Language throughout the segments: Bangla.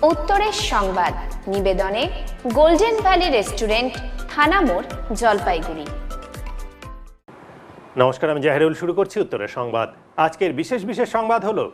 উত্তরের সংবাদ নিবেদনে গোল্ডেন ভ্যালি রেস্টুরেন্ট, থানা মোড়, জলপাইগুড়ি। নমস্কার, আমি জাহিরুল। শুরু করছি উত্তরের সংবাদ। আজকের বিশেষ সংবাদ হলো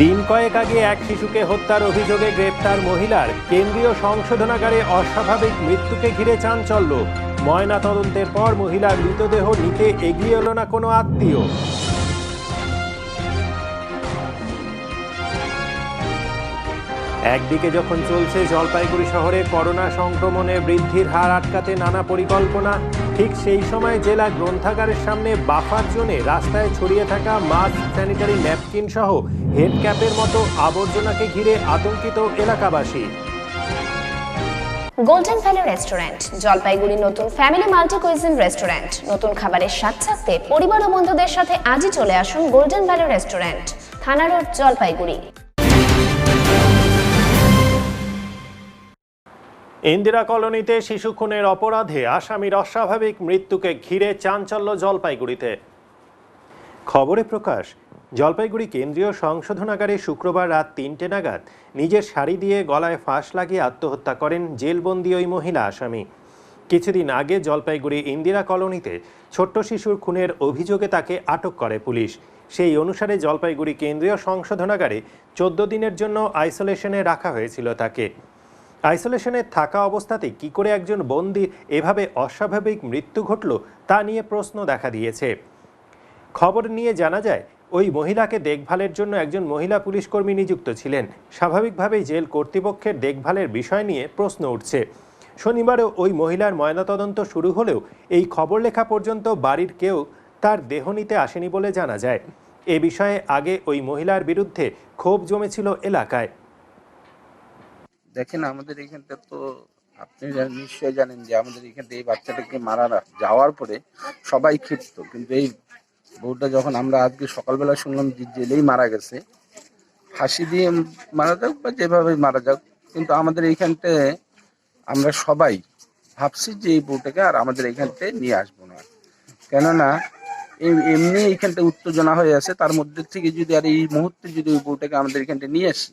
দিন কয়েক আগে এক শিশুকে হত্যার অভিযোগে গ্রেপ্তার মহিলার কেন্দ্রীয় সংশোধনাগারে অস্বাভাবিক মৃত্যুকে ঘিরে চাঞ্চল্য। ময়না তদন্তের পর মহিলার মৃতদেহ নিতে এগিয়ে এলো না কোনো আত্মীয়। একদিকে যখন চলছে জলপাইগুড়ি শহরে করোনা সংক্রমণে বৃদ্ধির হার আটকাতে নানা পরিকল্পনা, ঠিক সেই সময় জেলা গ্রন্থাগারের সামনে বাফার জোনে রাস্তায় ছড়িয়ে থাকা মাস্ক, স্যানিটারি ন্যাপকিন সহ হেড ক্যাপের মতো আবর্জনাকে ঘিরে আতঙ্কিত এলাকাবাসী। গোল্ডেন ভ্যালি রেস্টুরেন্ট, জলপাইগুড়ি নতুন ফ্যামিলি মাল্টি কুইজিন রেস্টুরেন্ট। নতুন খাবারের স্বাদ চাখতে পরিবার ও বন্ধুদের সাথে আজই চলে আসুন গোল্ডেন ভ্যালি রেস্টুরেন্ট, থানা রোড, জলপাইগুড়ি। ইন্দিরা কলোনিতে শিশু খুনের অপরাধে আসামির অস্বাভাবিক মৃত্যুকে ঘিরে চাঞ্চল্য জলপাইগুড়িতে। খবরে প্রকাশ, জলপাইগুড়ি কেন্দ্রীয় সংশোধনাগারে শুক্রবার রাত ৩টে নাগাদ নিজের শাড়ি দিয়ে গলায় ফাঁস লাগিয়ে আত্মহত্যা করেন জেলবন্দি ওই মহিলা আসামি। কিছুদিন আগে জলপাইগুড়ি ইন্দিরা কলোনিতে ছোট্ট শিশুর খুনের অভিযোগে তাকে আটক করে পুলিশ। সেই অনুসারে জলপাইগুড়ি কেন্দ্রীয় সংশোধনাগারে 14 দিনের জন্য আইসোলেশনে রাখা হয়েছিল তাকে। আইসোলেশনে থাকা অবস্থাতেই কী করে একজন বন্দির এভাবে অস্বাভাবিক মৃত্যু ঘটল তা নিয়ে প্রশ্ন দেখা দিয়েছে। খবর নিয়ে জানা যায়, ওই মহিলাকে দেখভালের জন্য একজন মহিলা পুলিশকর্মী নিযুক্ত ছিলেন। স্বাভাবিকভাবেই জেল কর্তৃপক্ষের দেখভালের বিষয় নিয়ে প্রশ্ন উঠছে। শনিবারও ওই মহিলার ময়নাতদন্ত শুরু হলেও এই খবর লেখা পর্যন্ত বাড়ির কেউ তার দেহ নিতে আসেনি বলে জানা যায়। এ বিষয়ে আগে ওই মহিলার বিরুদ্ধে ক্ষোভ জমেছিল এলাকায়। দেখেন, আমাদের এখানটা তো আপনি নিশ্চয়ই জানেন যে আমাদের এখানটা এই বাচ্চাটাকে মারা যাওয়ার পরে সবাই ক্ষিপ্ত, কিন্তু এই বউটা যখন আমরা আজকে সকালবেলা শুনলাম যে জেলেই মারা গেছে, ফাঁসি দিয়ে মারা যাক বা যেভাবে মারা যাক, কিন্তু আমাদের এইখানটায় আমরা সবাই ভাবছি যে এই বউটাকে আর আমাদের এইখানটায় নিয়ে আসবো না। কেননা এমনি এইখানটা উত্তেজনা হয়ে আছে, তার মধ্যে থেকে যদি আর এই মুহূর্তে যদি ওই বউটাকে আমাদের এখানটায় নিয়ে আসি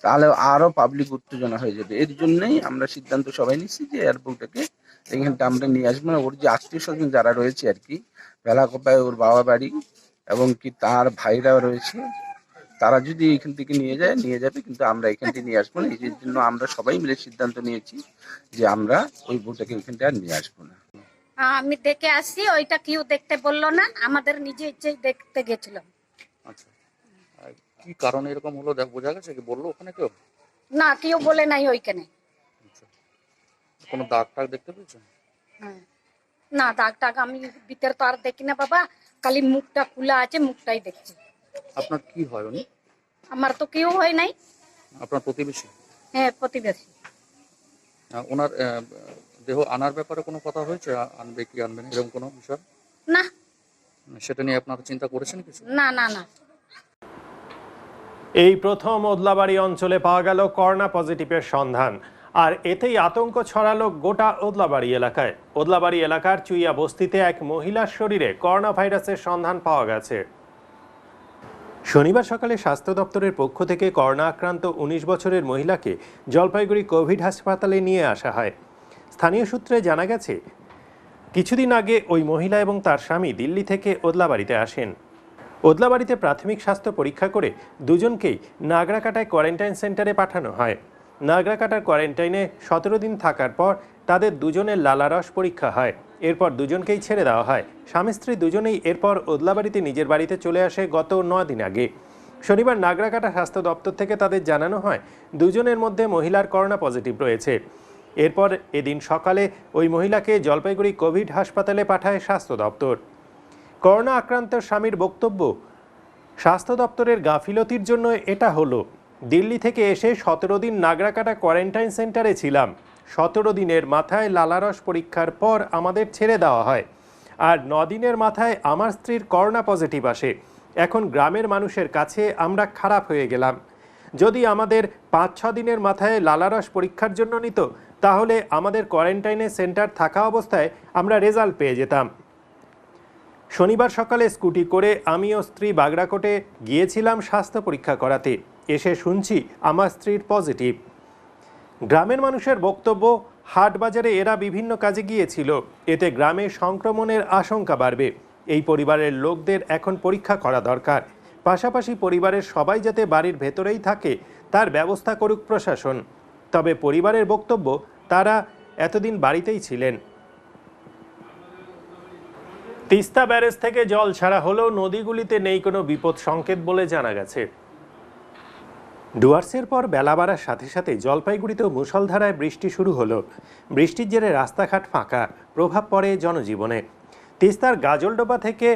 তাহলে আরো পাবলিক উত্তেজনা হয়ে যাবে। এর জন্যই আমরা সিদ্ধান্ত সবাই নিচ্ছি যে এর বউটাকে এখানটা আমরা নিয়ে আসবো না। ওর যে আত্মীয় স্বজন যারা রয়েছে আর কি, বেলাকোপায় ওর বাবা বাড়ি এবং কি তার ভাইরা রয়েছে, তারা যদি এখান থেকে নিয়ে যাবে, কিন্তু আমরা এখান থেকে নিয়ে আসবো না। এই জন্য আমরা সবাই মিলে সিদ্ধান্ত নিয়েছি যে আমরা ওই বউটাকে এখানটা আর নিয়ে আসবো না। আমি দেখে আসছি, ওইটা কেউ দেখতে বললো না, আমাদের নিজে ইচ্ছেই দেখতে গেছিলাম। আচ্ছা, কি কারণে এরকম হলো বোঝা গেছে কি? বললো ওখানে কেউ? না, কেউ বলে নাই ওইখানে। কোনো দাগ টাগ দেখতে পেয়েছেন? না, দাগ টাগ আমি ভিতরে তো আর দেখি না বাবা, খালি মুখটা খোলা আছে, মুখটাই দেখছি। আপনার কি হয় উনি? আমার তো কেউ হয় নাই। আপনার প্রতিবেশী? হ্যাঁ, প্রতিবেশী। ওনার দেহ আনার ব্যাপারে কোনো কথা হয়েছে? আনবে কি আনবে না এরকম কোনো বিষয়? না, সেটা নিয়ে আপনারা চিন্তা করেছেন কিছু? না না না। এই প্রথম ওদলাবাড়ি অঞ্চলে পাওয়া গেল করোনা পজিটিভের সন্ধান, আর এতেই আতঙ্ক ছড়ালো গোটা ওদলাবাড়ি এলাকায়। ওদলাবাড়ি এলাকার চুইয়া বস্তিতে এক মহিলার শরীরে করোনা ভাইরাসের সন্ধান পাওয়া গেছে। শনিবার সকালে স্বাস্থ্য দপ্তরের পক্ষ থেকে করোনা আক্রান্ত 19 বছরের মহিলাকে জলপাইগুড়ি কোভিড হাসপাতালে নিয়ে আসা হয়। স্থানীয় সূত্রে জানা গেছে, কিছুদিন আগে ওই মহিলা এবং তার স্বামী দিল্লি থেকে ওদলাবাড়িতে আসেন। ওদলাবাড়িতে প্রাথমিক স্বাস্থ্য পরীক্ষা করে দুজনকেই নাগরাকাটায় কোয়ারেন্টাইন সেন্টারে পাঠানো হয়। নাগরাকাটার কোয়ারেন্টাইনে 17 দিন থাকার পর তাদের দুজনের লালারস পরীক্ষা হয়। এরপর দুজনকেই ছেড়ে দেওয়া হয়। স্বামী স্ত্রী দুজনেই এরপর ওদলাবাড়িতে নিজের বাড়িতে চলে আসে গত 9 দিন আগে। শনিবার নাগরাকাটা স্বাস্থ্য দপ্তর থেকে তাদের জানানো হয় দুজনের মধ্যে মহিলার করোনা পজিটিভ রয়েছে। এরপর এদিন সকালে ওই মহিলাকে জলপাইগুড়ি কোভিড হাসপাতালে পাঠায় স্বাস্থ্য দপ্তর। করোনা আক্রান্ত স্বামীর বক্তব্য, স্বাস্থ্য দপ্তরের গাফিলতির জন্য এটা হলো। দিল্লি থেকে এসে 17 দিন নাগরাকাটা কোয়ারেন্টাইন সেন্টারে ছিলাম। 17 দিনের মাথায় লালারস পরীক্ষার পর আমাদের ছেড়ে দেওয়া হয়। আর 9 দিনের মাথায় আমার স্ত্রীর করোনা পজিটিভ আসে। এখন গ্রামের মানুষের কাছে আমরা খারাপ হয়ে গেলাম। যদি আমাদের 5-6 দিনের মাথায় লালারস পরীক্ষার জন্য নিত, তাহলে আমাদের কোয়ারেন্টাইনে সেন্টার থাকা অবস্থায় আমরা রেজাল্ট পেয়ে যেতাম। শনিবার সকালে স্কুটি করে আমি ও স্ত্রী বাগড়াকোটে গিয়েছিলাম স্বাস্থ্য পরীক্ষা করাতে। এসে শুনছি আমার স্ত্রীর পজিটিভ। গ্রামের মানুষের বক্তব্য, হাট বাজারে এরা বিভিন্ন কাজে গিয়েছিল, এতে গ্রামে সংক্রমণের আশঙ্কা বাড়বে। এই পরিবারের লোকদের এখন পরীক্ষা করা দরকার। পাশাপাশি পরিবারের সবাই যাতে বাড়ির ভেতরেই থাকে তার ব্যবস্থা করুক প্রশাসন। তবে পরিবারের বক্তব্য, তারা এতদিন বাড়িতেই ছিলেন। তিস্তা ব্যারেজ থেকে জল ছাড়া হলেও নদীগুলিতে নেই কোনো বিপদ সংকেত বলে জানা গেছে। ডুয়ার্সের পর বেলা বাড়ার সাথে সাথে জলপাইগুড়িতেও মুষলধারায় বৃষ্টি শুরু হলো। বৃষ্টির জেরে রাস্তাঘাট ফাঁকা, প্রভাব পড়ে জনজীবনে। তিস্তার গাজলডোবা থেকে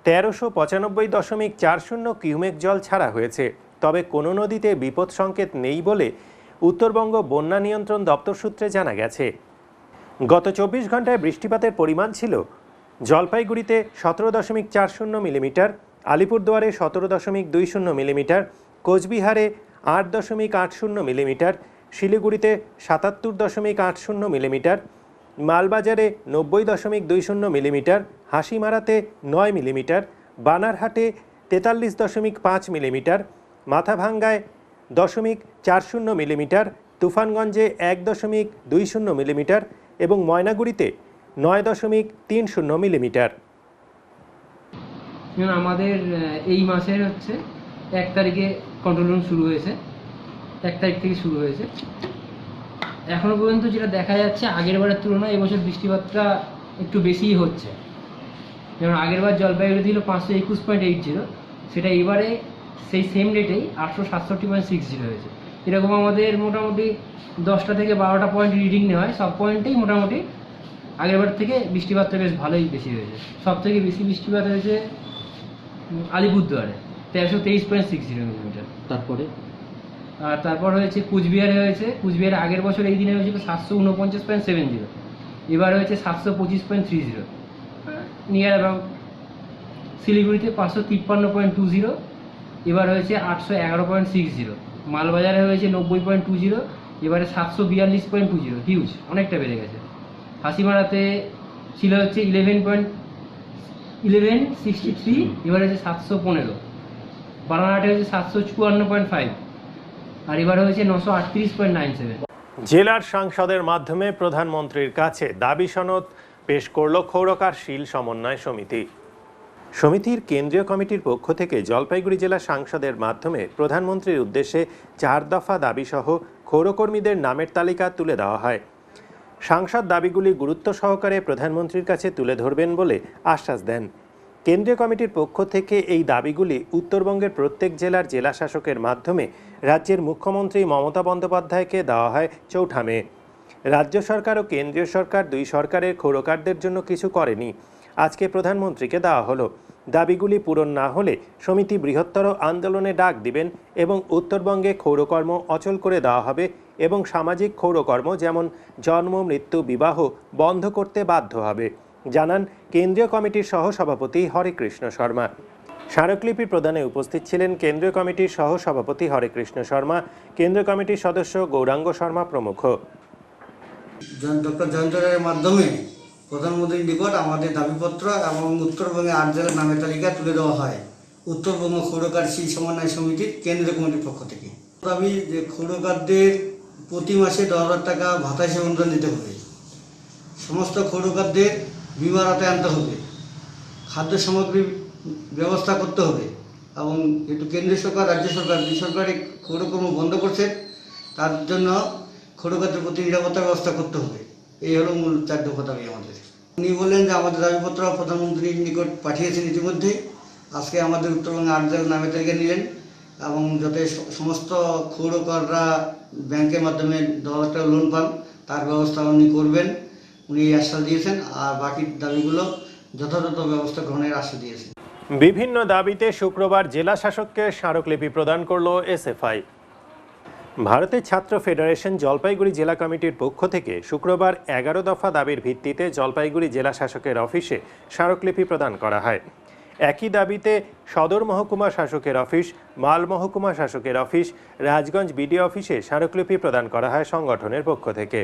1395.40 কিউমেক জল ছাড়া হয়েছে। তবে কোনো নদীতে বিপদ সংকেত নেই বলে উত্তরবঙ্গ বন্যা নিয়ন্ত্রণ দপ্তর সূত্রে জানা গেছে। গত 24 ঘন্টায় বৃষ্টিপাতের পরিমাণ ছিল জলপাইগুড়িতে 17.40 মিলিমিটার, আলিপুরদুয়ারে 17.20 মিলিমিটার, কোচবিহারে 8.80 মিলিমিটার, শিলিগুড়িতে 77.80 মিলিমিটার, মালবাজারে 90.20 মিলিমিটার, হাসিমারাতে 9 মিলিমিটার, বানারহাটে 43.5 মিলিমিটার, মাথাভাঙ্গায় 0.40 মিলিমিটার, তুফানগঞ্জে 1.20 মিলিমিটার এবং ময়নাগুড়িতে 9.30 মিলিমিটার। আমাদের এই মাসের 1 তারিখে কন্ট্রোল রুম শুরু হয়েছে, 1 তারিখ থেকে শুরু হয়েছে। এখনো পর্যন্ত যেটা দেখা যাচ্ছে, আগের বারের তুলনায় এবছর বৃষ্টিপাতটা একটু বেশিই হচ্ছে। যেমন আগের বার জলপাইগুড়ি ছিল 521.80, সেটা এবারে সেই সেম রেটেই 867.60 হয়েছে। এরকম আমাদের মোটামুটি 10টা থেকে 12টা পয়েন্ট রিডিং নেওয়া হয়, সব পয়েন্টেই মোটামুটি আগের বার থেকে বৃষ্টিপাতটা বেশ ভালোই বেশি হয়েছে। সব থেকে বেশি বৃষ্টিপাত হয়েছে আলিপুরদুয়ারে 1323.60 মিলিমিটার। আর তারপর হয়েছে কুচবিহারে হয়েছে, কুচবিহারে আগের বছর এই দিনে হয়েছিল 749.70, এবার হয়েছে 725.30, নিয়ার অ্যাবাউট। শিলিগুড়িতে 553.20, এবার হয়েছে 811.60। মালবাজারে হয়েছে 90.20, এবারে 742.20, হিউজ, অনেকটা বেড়ে গেছে। হাসিমারাতে ছিল 11.63, এবার হচ্ছে 715। বারানাটে হচ্ছে 754.5, আর এবার হয়েছে 938.97। জেলার সাংসদের মাধ্যমে প্রধানমন্ত্রীর কাছে দাবি সনদ পেশ করল ক্ষৌরকার শিল সমন্বয় সমিতি। সমিতির কেন্দ্রীয় কমিটির পক্ষ থেকে জলপাইগুড়ি জেলা সাংসদের মাধ্যমে প্রধানমন্ত্রীর উদ্দেশ্যে 4 দফা দাবিসহ ক্ষৌরকর্মীদের নামের তালিকা তুলে দেওয়া হয়। সাংসদ দাবিগুলি গুরুত্ব সহকারে প্রধানমন্ত্রীর কাছে তুলে ধরবেন বলে আশ্বাস দেন। কেন্দ্রীয় কমিটির পক্ষ থেকে এই দাবিগুলি উত্তরবঙ্গের প্রত্যেক জেলার জেলা শাসকের মাধ্যমে রাজ্যের মুখ্যমন্ত্রী মমতা বন্দ্যোপাধ্যায়কে দেওয়া হয় 4 মে। রাজ্য সরকার ও কেন্দ্রীয় সরকার, দুই সরকারের ক্ষৌরকারদের জন্য কিছু করেনি, আজকে প্রধানমন্ত্রীকে দেওয়া হলো। দাবিগুলি পূরণ না হলে সমিতি বৃহত্তর আন্দোলনে ডাক দিবেন এবং উত্তরবঙ্গে ক্ষৌরকর্ম অচল করে দেওয়া হবে এবং সামাজিক ক্ষৌরকর্ম যেমন জন্ম, মৃত্যু, বিবাহ বন্ধ করতে বাধ্য হবে, জানান কেন্দ্রীয় কমিটির সহসভাপতি হরেকৃষ্ণ শর্মা। স্মারকলিপি প্রদানে উপস্থিত ছিলেন কেন্দ্রীয় কমিটির সহসভাপতি হরেকৃষ্ণ শর্মা, কেন্দ্রীয় কমিটির সদস্য গৌরাঙ্গ শর্মা প্রমুখ। ডক্টর জয়ন্ত রায়ের মাধ্যমে প্রধানমন্ত্রীর নিকট আমাদের দাবিপত্র এবং উত্তরবঙ্গে 8 জেলার নামের তালিকা তুলে দেওয়া হয় উত্তরবঙ্গ ক্ষৌরকার শিল সমন্বয় সমিতির কেন্দ্রীয় কমিটির পক্ষ থেকে। দাবি যে ক্ষৌরকারদের প্রতি মাসে 10,000 টাকা ভাতা হিসেবে অনুদান দিতে হবে, সমস্ত ক্ষৌরকারদের বিমা আওতায় আনতে হবে, খাদ্য সামগ্রীর ব্যবস্থা করতে হবে এবং একটু কেন্দ্রীয় সরকার, রাজ্য সরকার, দুই সরকারই ক্ষৌরকর্ম বন্ধ করছে, তার জন্য ক্ষৌরকারদের প্রতি নিরাপত্তার ব্যবস্থা করতে হবে। এই হলো মূল 4 দফা দাবি আমাদের। উনি বললেন যে আমাদের দাবিপত্র প্রধানমন্ত্রীর নিকট পাঠিয়েছেন ইতিমধ্যেই। আজকে আমাদের উত্তরবঙ্গে 8 জেলার নামের তালিকা নিলেন এবং যাতে সমস্ত ক্ষৌরকাররা ব্যাংকের মাধ্যমে 10,000 টাকা লোন পান তার ব্যবস্থা উনি করবেন, উনি আশ্বাস দিয়েছেন। আর বাকি দাবিগুলো যথাযথ ব্যবস্থা গ্রহণের আশ্বাস দিয়েছেন। বিভিন্ন দাবিতে শুক্রবার জেলা শাসককে স্মারকলিপি প্রদান করল এসএফআই। ভারতের ছাত্র ফেডারেশন জলপাইগুড়ি জেলা কমিটির পক্ষ থেকে শুক্রবার 11 দফা দাবির ভিত্তিতে জলপাইগুড়ি জেলা শাসকের অফিসে স্মারকলিপি প্রদান করা হয়। একই দাবিতে সদর মহকুমা শাসকের অফিস, মাল মহকুমা শাসকের অফিস, রাজগঞ্জ বিডিও অফিসে স্মারকলিপি প্রদান করা হয় সংগঠনের পক্ষ থেকে।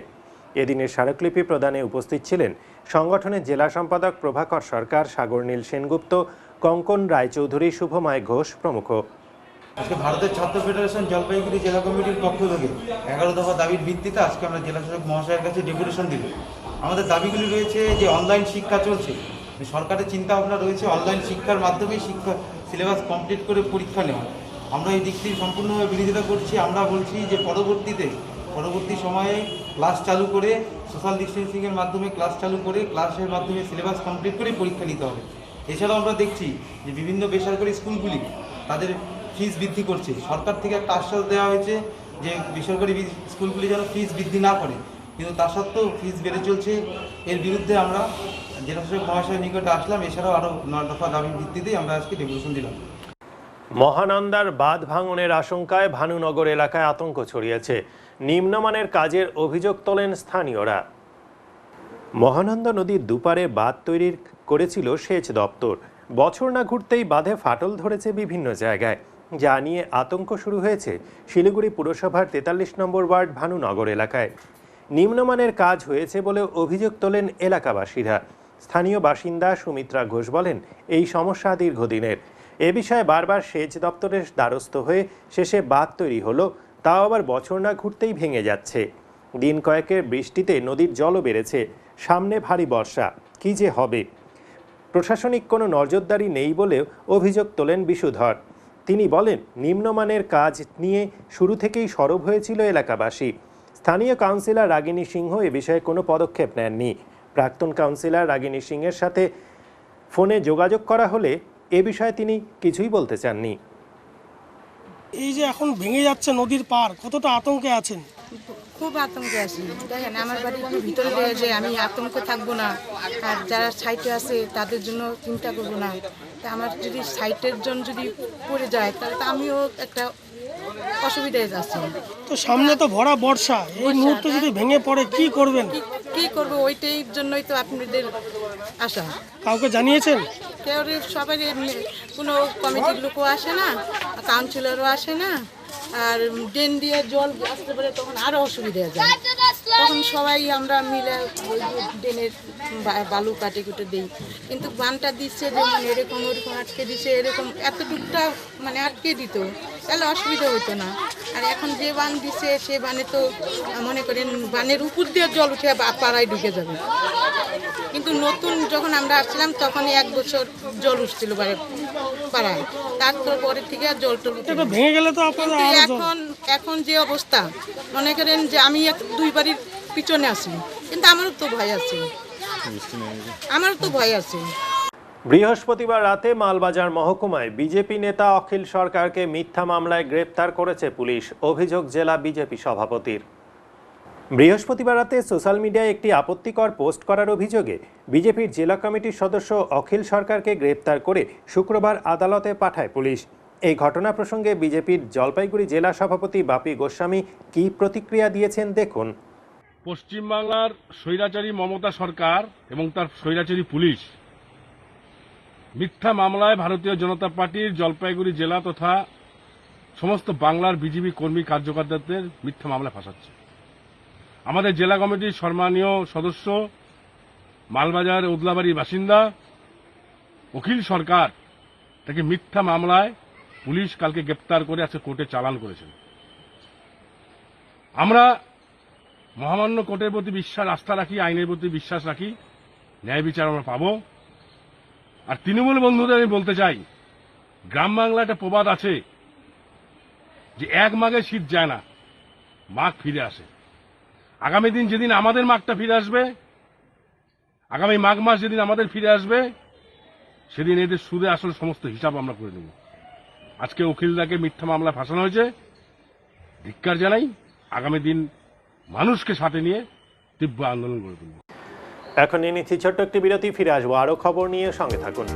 এদিনের স্মারকলিপি প্রদানে উপস্থিত ছিলেন সংগঠনের জেলা সম্পাদক প্রভাকর সরকার, সাগরনীল সেনগুপ্ত, কঙ্কন রায়চৌধুরী, শুভময় ঘোষ প্রমুখ। আজকে ভারতের ছাত্র ফেডারেশন জলপাইগুড়ি জেলা কমিটির পক্ষ থেকে 11 দফা দাবির ভিত্তিতে আজকে আমরা জেলা শাসক মহাশয়ের কাছে ডেপুটেশন দিব। আমাদের দাবিগুলি রয়েছে যে অনলাইন শিক্ষা চলছে, সরকারের চিন্তা ভাবনা রয়েছে অনলাইন শিক্ষার মাধ্যমে শিক্ষা সিলেবাস কমপ্লিট করে পরীক্ষা নেওয়া। আমরা এই দিকটি সম্পূর্ণভাবে বিরোধিতা করছি। আমরা বলছি যে পরবর্তী সময়ে ক্লাস চালু করে সোশ্যাল ডিস্টেন্সিংয়ের মাধ্যমে ক্লাস চালু করে ক্লাসের মাধ্যমে সিলেবাস কমপ্লিট করে পরীক্ষা নিতে হবে। এছাড়াও আমরা দেখছি যে বিভিন্ন বেসরকারি স্কুলগুলি তাদের ফিস বৃদ্ধি করছে। সরকার থেকে একটা আশ্বাস দেওয়া হয়েছে যে বেসরকারি স্কুলগুলি যেন ফিস বৃদ্ধি না করে, কিন্তু তা সত্ত্বেও ফিস বেড়ে চলছে। এর বিরুদ্ধে আমরা জেলা শাসক মহাশয়ের নিকটে আসলাম। এছাড়াও আরও 9 দফা দাবির ভিত্তিতেই আমরা আজকে ডেপুটেশন দিলাম। মহানন্দার বাঁধ ভাঙনের আশঙ্কায় ভানুনগর এলাকায় আতঙ্ক ছড়িয়েছে। নিম্নমানের কাজের অভিযোগ তোলেন স্থানীয়রা। মহানন্দা নদীর দুপারে বাঁধ তৈরি করেছিল সেচ দপ্তর। বছর না ঘুরতেই বাঁধে ফাটল ধরেছে বিভিন্ন জায়গায়, যা নিয়ে আতঙ্ক শুরু হয়েছে শিলিগুড়ি পুরসভার 43 নম্বর ওয়ার্ড ভানুনগর এলাকায়। নিম্নমানের কাজ হয়েছে বলে অভিযোগ তোলেন এলাকাবাসীরা। স্থানীয় বাসিন্দা সুমিত্রা ঘোষ বলেন, এই সমস্যা দীর্ঘদিনের। এ বিষয়ে বারবার সেচ দপ্তরের দ্বারস্থ হয়ে শেষে বাঁধ তৈরি হলো, তাও আবার বছর না ঘুরতেই ভেঙে যাচ্ছে। দিন কয়েকের বৃষ্টিতে নদীর জলও বেড়েছে। সামনে ভারী বর্ষা, কি যে হবে। প্রশাসনিক কোনো নজরদারি নেই বলেও অভিযোগ তোলেন বিশুধর। তিনি বলেন, নিম্নমানের কাজ নিয়ে শুরু থেকেই সরব হয়েছিল এলাকাবাসী। স্থানীয় কাউন্সিলর রাগিনী সিংহ এ বিষয়ে কোনো পদক্ষেপ নেননি। প্রাক্তন কাউন্সিলর রাগিনী সিংহের সাথে ফোনে যোগাযোগ করা হলে এ বিষয়ে তিনি কিছুই বলতে চাননি। এই যে এখন ভেঙে যাচ্ছে নদীর পার, কতটা আতঙ্কে আছেন? খুব আতঙ্কে আছি। দেখেন, আমার বাড়ি একটু ভিতরে রয়ে যে আমি আতঙ্কে থাকবো না, আর যারা সাইটে আছে তাদের জন্য চিন্তা করবো না। তা আমার যদি সাইটের জন্য যদি পড়ে যায় তাহলে তো আমিও একটা অসুবিধায় যাচ্ছি। তো সামনে তো ভরা বর্ষা, এই মুহূর্তে যদি ভেঙে পড়ে কি করবেন? কি করবো, ওইটাই জন্যই তো আপনাদের আশা। কাউকে জানিয়েছেন? কেউ সবাই, কোনো কমিটির লোকও আসে না, কাউন্সিলরও আসে না, আর ড্রেন দিয়ে জল আসতে পারে তখন আরও অসুবিধা যায়। তখন সবাই আমরা মিলে ওই ড্রেনের বালু কাটে কুটে দিই, কিন্তু বানটা দিচ্ছে যেমন এরকম ওরকম আটকে দিচ্ছে, এরকম এতটুকটা মানে আটকে দিত তাহলে অসুবিধা হতো না। আর এখন যে বান দিচ্ছে সে বানে তো মনে করেন বানের উপর দিয়ে জল উঠে পাড়ায় ঢুকে যাবে। কিন্তু নতুন যখন আমরা আসছিলাম তখন 1 বছর জল উঠছিল পাড়ায়, তারপরে থেকে আর জল টল ভেঙে গেলে তো এখন যে অবস্থা, মনে করেন যে আমি 2 বাড়ির পিছনে আছি, কিন্তু আমারও তো ভয় আছে। বৃহস্পতিবার রাতে মালবাজার মহকুমায় বিজেপি নেতা অখিল সরকারকে মিথ্যা মামলায় গ্রেপ্তার করেছে পুলিশ। অভিযোগ জেলা বিজেপি সভাপতির। বৃহস্পতিবার রাতে সোশ্যাল মিডিয়ায় একটি আপত্তিকর পোস্ট করার অভিযোগে বিজেপির জেলা কমিটির সদস্য অখিল সরকারকে গ্রেপ্তার করে শুক্রবার আদালতে পাঠায় পুলিশ। এই ঘটনা প্রসঙ্গে বিজেপির জলপাইগুড়ি জেলা সভাপতি বাপি গোস্বামী কি প্রতিক্রিয়া দিয়েছেন দেখুন। পশ্চিমবাংলার স্বৈরাচারী মমতা সরকার এবং তার স্বৈরাচারী পুলিশ মিথ্যা মামলায় ভারতীয় জনতা পার্টির জলপাইগুড়ি জেলা তথা সমস্ত বাংলার বিজেপি কর্মী কার্যকর্তাদের মিথ্যা মামলায় ফাঁসাচ্ছে। আমাদের জেলা কমিটির সম্মানীয় সদস্য, মালবাজার উদলাবাড়ির বাসিন্দা অখিল সরকার, তাকে মিথ্যা মামলায় পুলিশ কালকে গ্রেপ্তার করে আজকে কোর্টে চালান করেছেন। আমরা মহামান্য কোর্টের প্রতি আস্থা রাখি, আইনের প্রতি বিশ্বাস রাখি, ন্যায় বিচার আমরা পাবো। আর তৃণমূল বন্ধুদের আমি বলতে চাই, গ্রাম বাংলা একটা প্রবাদ আছে যে 1 মাঘে শীত যায় না, মাঘ ফিরে আসে। আগামী দিন যেদিন আমাদের মাঘটা ফিরে আসবে, আগামী মাঘ মাস যেদিন আমাদের ফিরে আসবে, সেদিন এদের সুদে আসলে সমস্ত হিসাব আমরা করে নেব। আজকে উকিলদাকে মিথ্যা মামলায় ফাঁসানো হয়েছে, ধিক্কার জানাই। আগামী দিন মানুষকে সাথে নিয়ে তীব্র আন্দোলন গড়ে তুলব। এখন নিয়ে নিচ্ছি ছোট্ট একটি বিরতি, ফিরে আসবো আরো খবর নিয়ে, সঙ্গে থাকুন।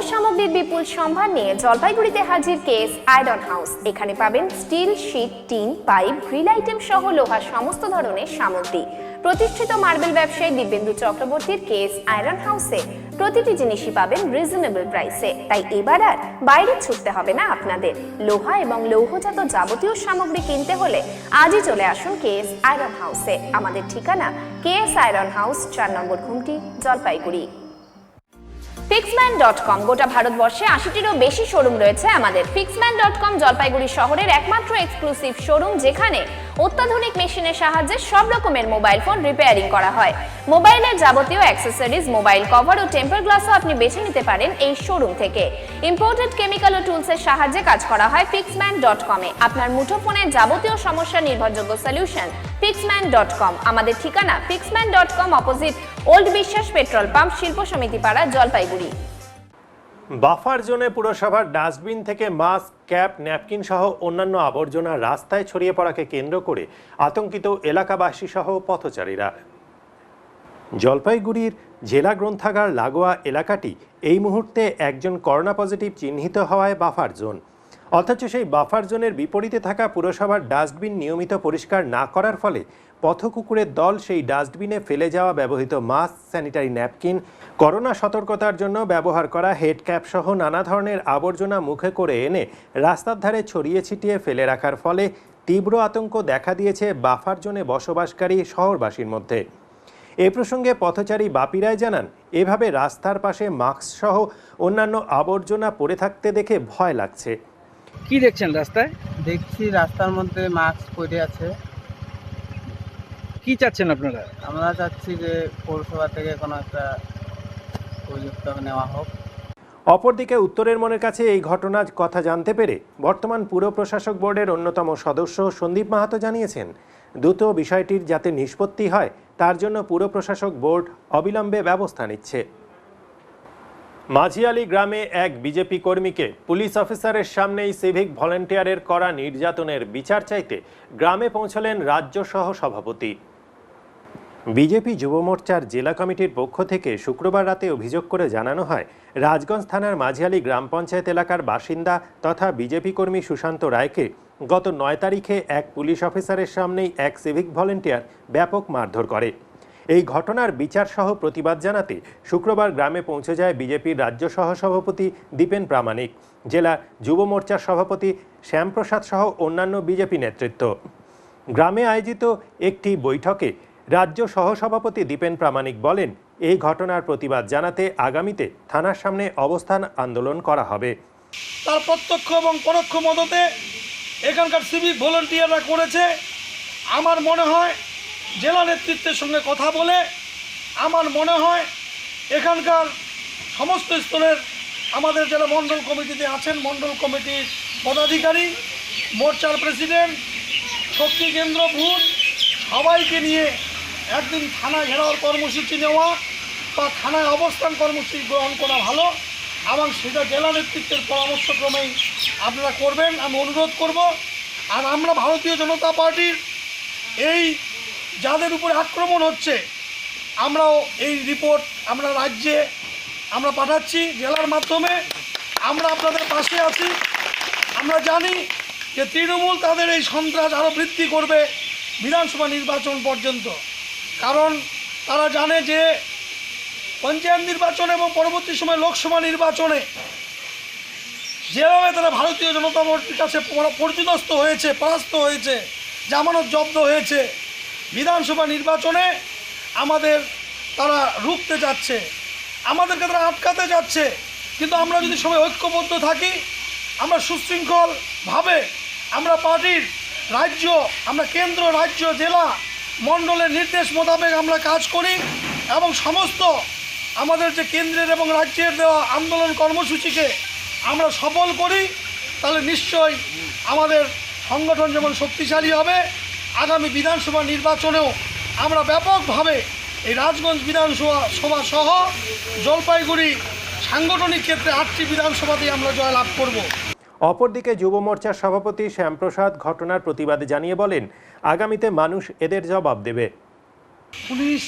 সামগ্রীর বিপুল সম্ভার নিয়ে জলপাইগুড়িতে হাজির কেএস আয়রন হাউস। এখানে পাবেন steel, sheet, tin, pipe, grill item সহ লোহার সমস্ত ধরনের সামগ্রী। প্রতিষ্ঠিত মার্বেল ব্যবসায়ী দিব্যেন্দু চক্রবর্তীর কেএস আয়রন হাউসে প্রতিটি জিনিসই পাবেন রিজনেবল প্রাইসে। তাই এবার আর বাইরে ছুটতে হবে না আপনাদের। লোহা এবং লৌহজাত যাবতীয় সামগ্রী কিনতে হলে আজই চলে আসুন কেএস আয়রন হাউসে। আমাদের ঠিকানা কেএস আয়রন হাউস, 4 নম্বর ঘুমটি, জলপাইগুড়ি। Fixman.com গোটা ভারতবর্ষে 80টিরও বেশি শোরুম রয়েছে আমাদের। Fixman.com জলপাইগুড়ি শহরের একমাত্র এক্সক্লুসিভ শোরুম, যেখানে অত্যাধুনিক মেশিনের সাহায্যে সব রকমের মোবাইল ফোন রিপেয়ারিং করা হয়। মোবাইলের যাবতীয় অ্যাক্সেসরিজ, মোবাইল কভার ও টেম্পার গ্লাসও আপনি বেছে নিতে পারেন এই শোরুম থেকে। ইম্পোর্টেড কেমিক্যাল ও টুলসের সাহায্যে কাজ করা হয় Fixman.com এ। আপনার মুঠোফোনের যাবতীয় সমস্যার নির্ভরযোগ্য সলিউশন Fixman.com। আমাদের ঠিকানা Fixman.com, অপোজিট ওল্ড বিশ্বাস পেট্রোল পাম্প, শিল্প সমিতি পাড়া, জলপাইগুড়ি। বাফার জোনে পুরসভার ডাস্টবিন থেকে মাস্ক, ক্যাপ, ন্যাপকিন সহ অন্যান্য আবর্জনা রাস্তায় ছড়িয়ে পড়াকে কেন্দ্র করে আতঙ্কিত এলাকাবাসী সহ পথচারীরা। জলপাইগুড়ির জেলা গ্রন্থাগার লাগোয়া এলাকাটি এই মুহূর্তে একজন করোনা পজিটিভ চিহ্নিত হওয়ায় বাফার জোন। অথচ সেই বাফার জোনের বিপরীতে থাকা পুরসভার ডাস্টবিন নিয়মিত পরিষ্কার না করার ফলে পথকুকুরের দল সেই ডাস্টবিনে ফেলে যাওয়া ব্যবহৃত মাস্ক, স্যানিটারি ন্যাপকিন, করোনা সতর্কতার জন্য ব্যবহার করা হেড ক্যাপ সহ নানা ধরনের আবর্জনা মুখে করে এনে রাস্তার ধারে ছড়িয়ে ছিটিয়ে ফেলে রাখার ফলে তীব্র আতঙ্ক দেখা দিয়েছে বাফার জোনে বসবাসকারী শহরবাসীর মধ্যে। এ প্রসঙ্গে পথচারী বাপি রায় জানান, এভাবে রাস্তার পাশে মাস্ক সহ অন্যান্য আবর্জনা পড়ে থাকতে দেখে ভয় লাগছে। কি দেখছেন রাস্তায়? দেখছি রাস্তার মধ্যে মাস্ক পরে আছে। কি চাচ্ছেন আপনারা? আমরা চাচ্ছি যে পৌরসভা থেকে কোনো একটা উপযুক্ত নেওয়া হোক। অপরদিকে উত্তরের মনের কাছে এই ঘটনার কথা জানতে পেরে বর্তমান পুর প্রশাসক বোর্ডের অন্যতম সদস্য সন্দীপ মাহাতো জানিয়েছেন, দ্রুত বিষয়টির যাতে নিষ্পত্তি হয় তার জন্য পুর প্রশাসক বোর্ড অবিলম্বে ব্যবস্থা নিচ্ছে। মাঝিয়ালি গ্রামে এক বিজেপি কর্মীকে পুলিশ অফিসারের সামনেই সিভিক ভলেন্টিয়ারের করা নির্যাতনের বিচার চাইতে গ্রামে পৌঁছলেন রাজ্য সহ সভাপতি। বিজেপি যুব মোর্চার জেলা কমিটির পক্ষ থেকে শুক্রবার রাতে অভিযোগ করে জানানো হয়, রাজগঞ্জ থানার মাঝিয়ালি গ্রাম পঞ্চায়েত এলাকার বাসিন্দা তথা বিজেপি কর্মী সুশান্ত রায়কে গত 9 তারিখে এক পুলিশ অফিসারের সামনেই এক সিভিক ভলেন্টিয়ার ব্যাপক মারধর করে। এই ঘটনার বিচার সহ প্রতিবাদ জানাতে শুক্রবার গ্রামে পৌঁছে যায় বিজেপির রাজ্য সহ সভাপতি দীপেন প্রামাণিক, জেলা যুব মোর্চার সভাপতি শ্যামপ্রসাদ সহ অন্যান্য বিজেপি নেতৃত্ব। গ্রামে আয়োজিত একটি বৈঠকে রাজ্য সহসভাপতি দীপেন প্রামাণিক বলেন, এই ঘটনার প্রতিবাদ জানাতে আগামীতে থানার সামনে অবস্থান আন্দোলন করা হবে। তার প্রত্যক্ষ এবং পরোক্ষ মদতে এখানকার সিভিক ভলেন্টিয়াররা করেছে। আমার মনে হয় জেলা নেতৃত্বের সঙ্গে কথা বলে আমার মনে হয় এখানকার সমস্ত স্তরের আমাদের যারা মণ্ডল কমিটিতে আছেন, মণ্ডল কমিটির পদাধিকারী, মোর্চার প্রেসিডেন্ট, শক্তি কেন্দ্র বুথ, সবাইকে নিয়ে একদিন থানা ঘেরাওয়ার কর্মসূচি নেওয়া বা থানায় অবস্থান কর্মসূচি গ্রহণ করা ভালো, এবং সেটা জেলা নেতৃত্বের পরামর্শক্রমেই আপনারা করবেন আমি অনুরোধ করব। আর আমরা ভারতীয় জনতা পার্টির এই যাদের উপরে আক্রমণ হচ্ছে, আমরাও এই রিপোর্ট আমরা রাজ্যে আমরা পাঠাচ্ছি জেলার মাধ্যমে। আমরা আপনাদের পাশে আছি। আমরা জানি যে তৃণমূল তাদের এই সন্ত্রাস আরও বৃদ্ধি করবে বিধানসভা নির্বাচন পর্যন্ত, কারণ তারা জানে যে পঞ্চায়েত নির্বাচন এবং পরবর্তী সময় লোকসভা নির্বাচনে যেভাবে তারা ভারতীয় জনতা পার্টির কাছে পর্যুদস্ত হয়েছে, পরাস্ত হয়েছে, জামানত জব্দ হয়েছে, বিধানসভা নির্বাচনে আমাদের তারা রুখতে যাচ্ছে, আমাদেরকে তারা আটকাতে যাচ্ছে। কিন্তু আমরা যদি সবাই ঐক্যবদ্ধ থাকি, আমরা সুশৃঙ্খলভাবে আমরা পার্টির রাজ্য, আমরা কেন্দ্র, রাজ্য, জেলা, মণ্ডলের নির্দেশ মোতাবেক আমরা কাজ করি এবং সমস্ত আমাদের যে কেন্দ্রের এবং রাজ্যের দেওয়া আন্দোলন কর্মসূচিকে আমরা সফল করি, তাহলে নিশ্চয়ই আমাদের সংগঠন যেমন শক্তিশালী হবে, আগামী বিধানসভা নির্বাচনেও আমরা ব্যাপকভাবে এই রাজগঞ্জ বিধানসভা সহ জলপাইগুড়ি সাংগঠনিক ক্ষেত্রে 8টি বিধানসভাতেই আমরা জয়লাভ করব। অপরদিকে যুব মোর্চার সভাপতি শ্যামপ্রসাদ ঘটনার প্রতিবাদে জানিয়ে বলেন, আগামীতে মানুষ এদের জবাব দেবে। পুলিশ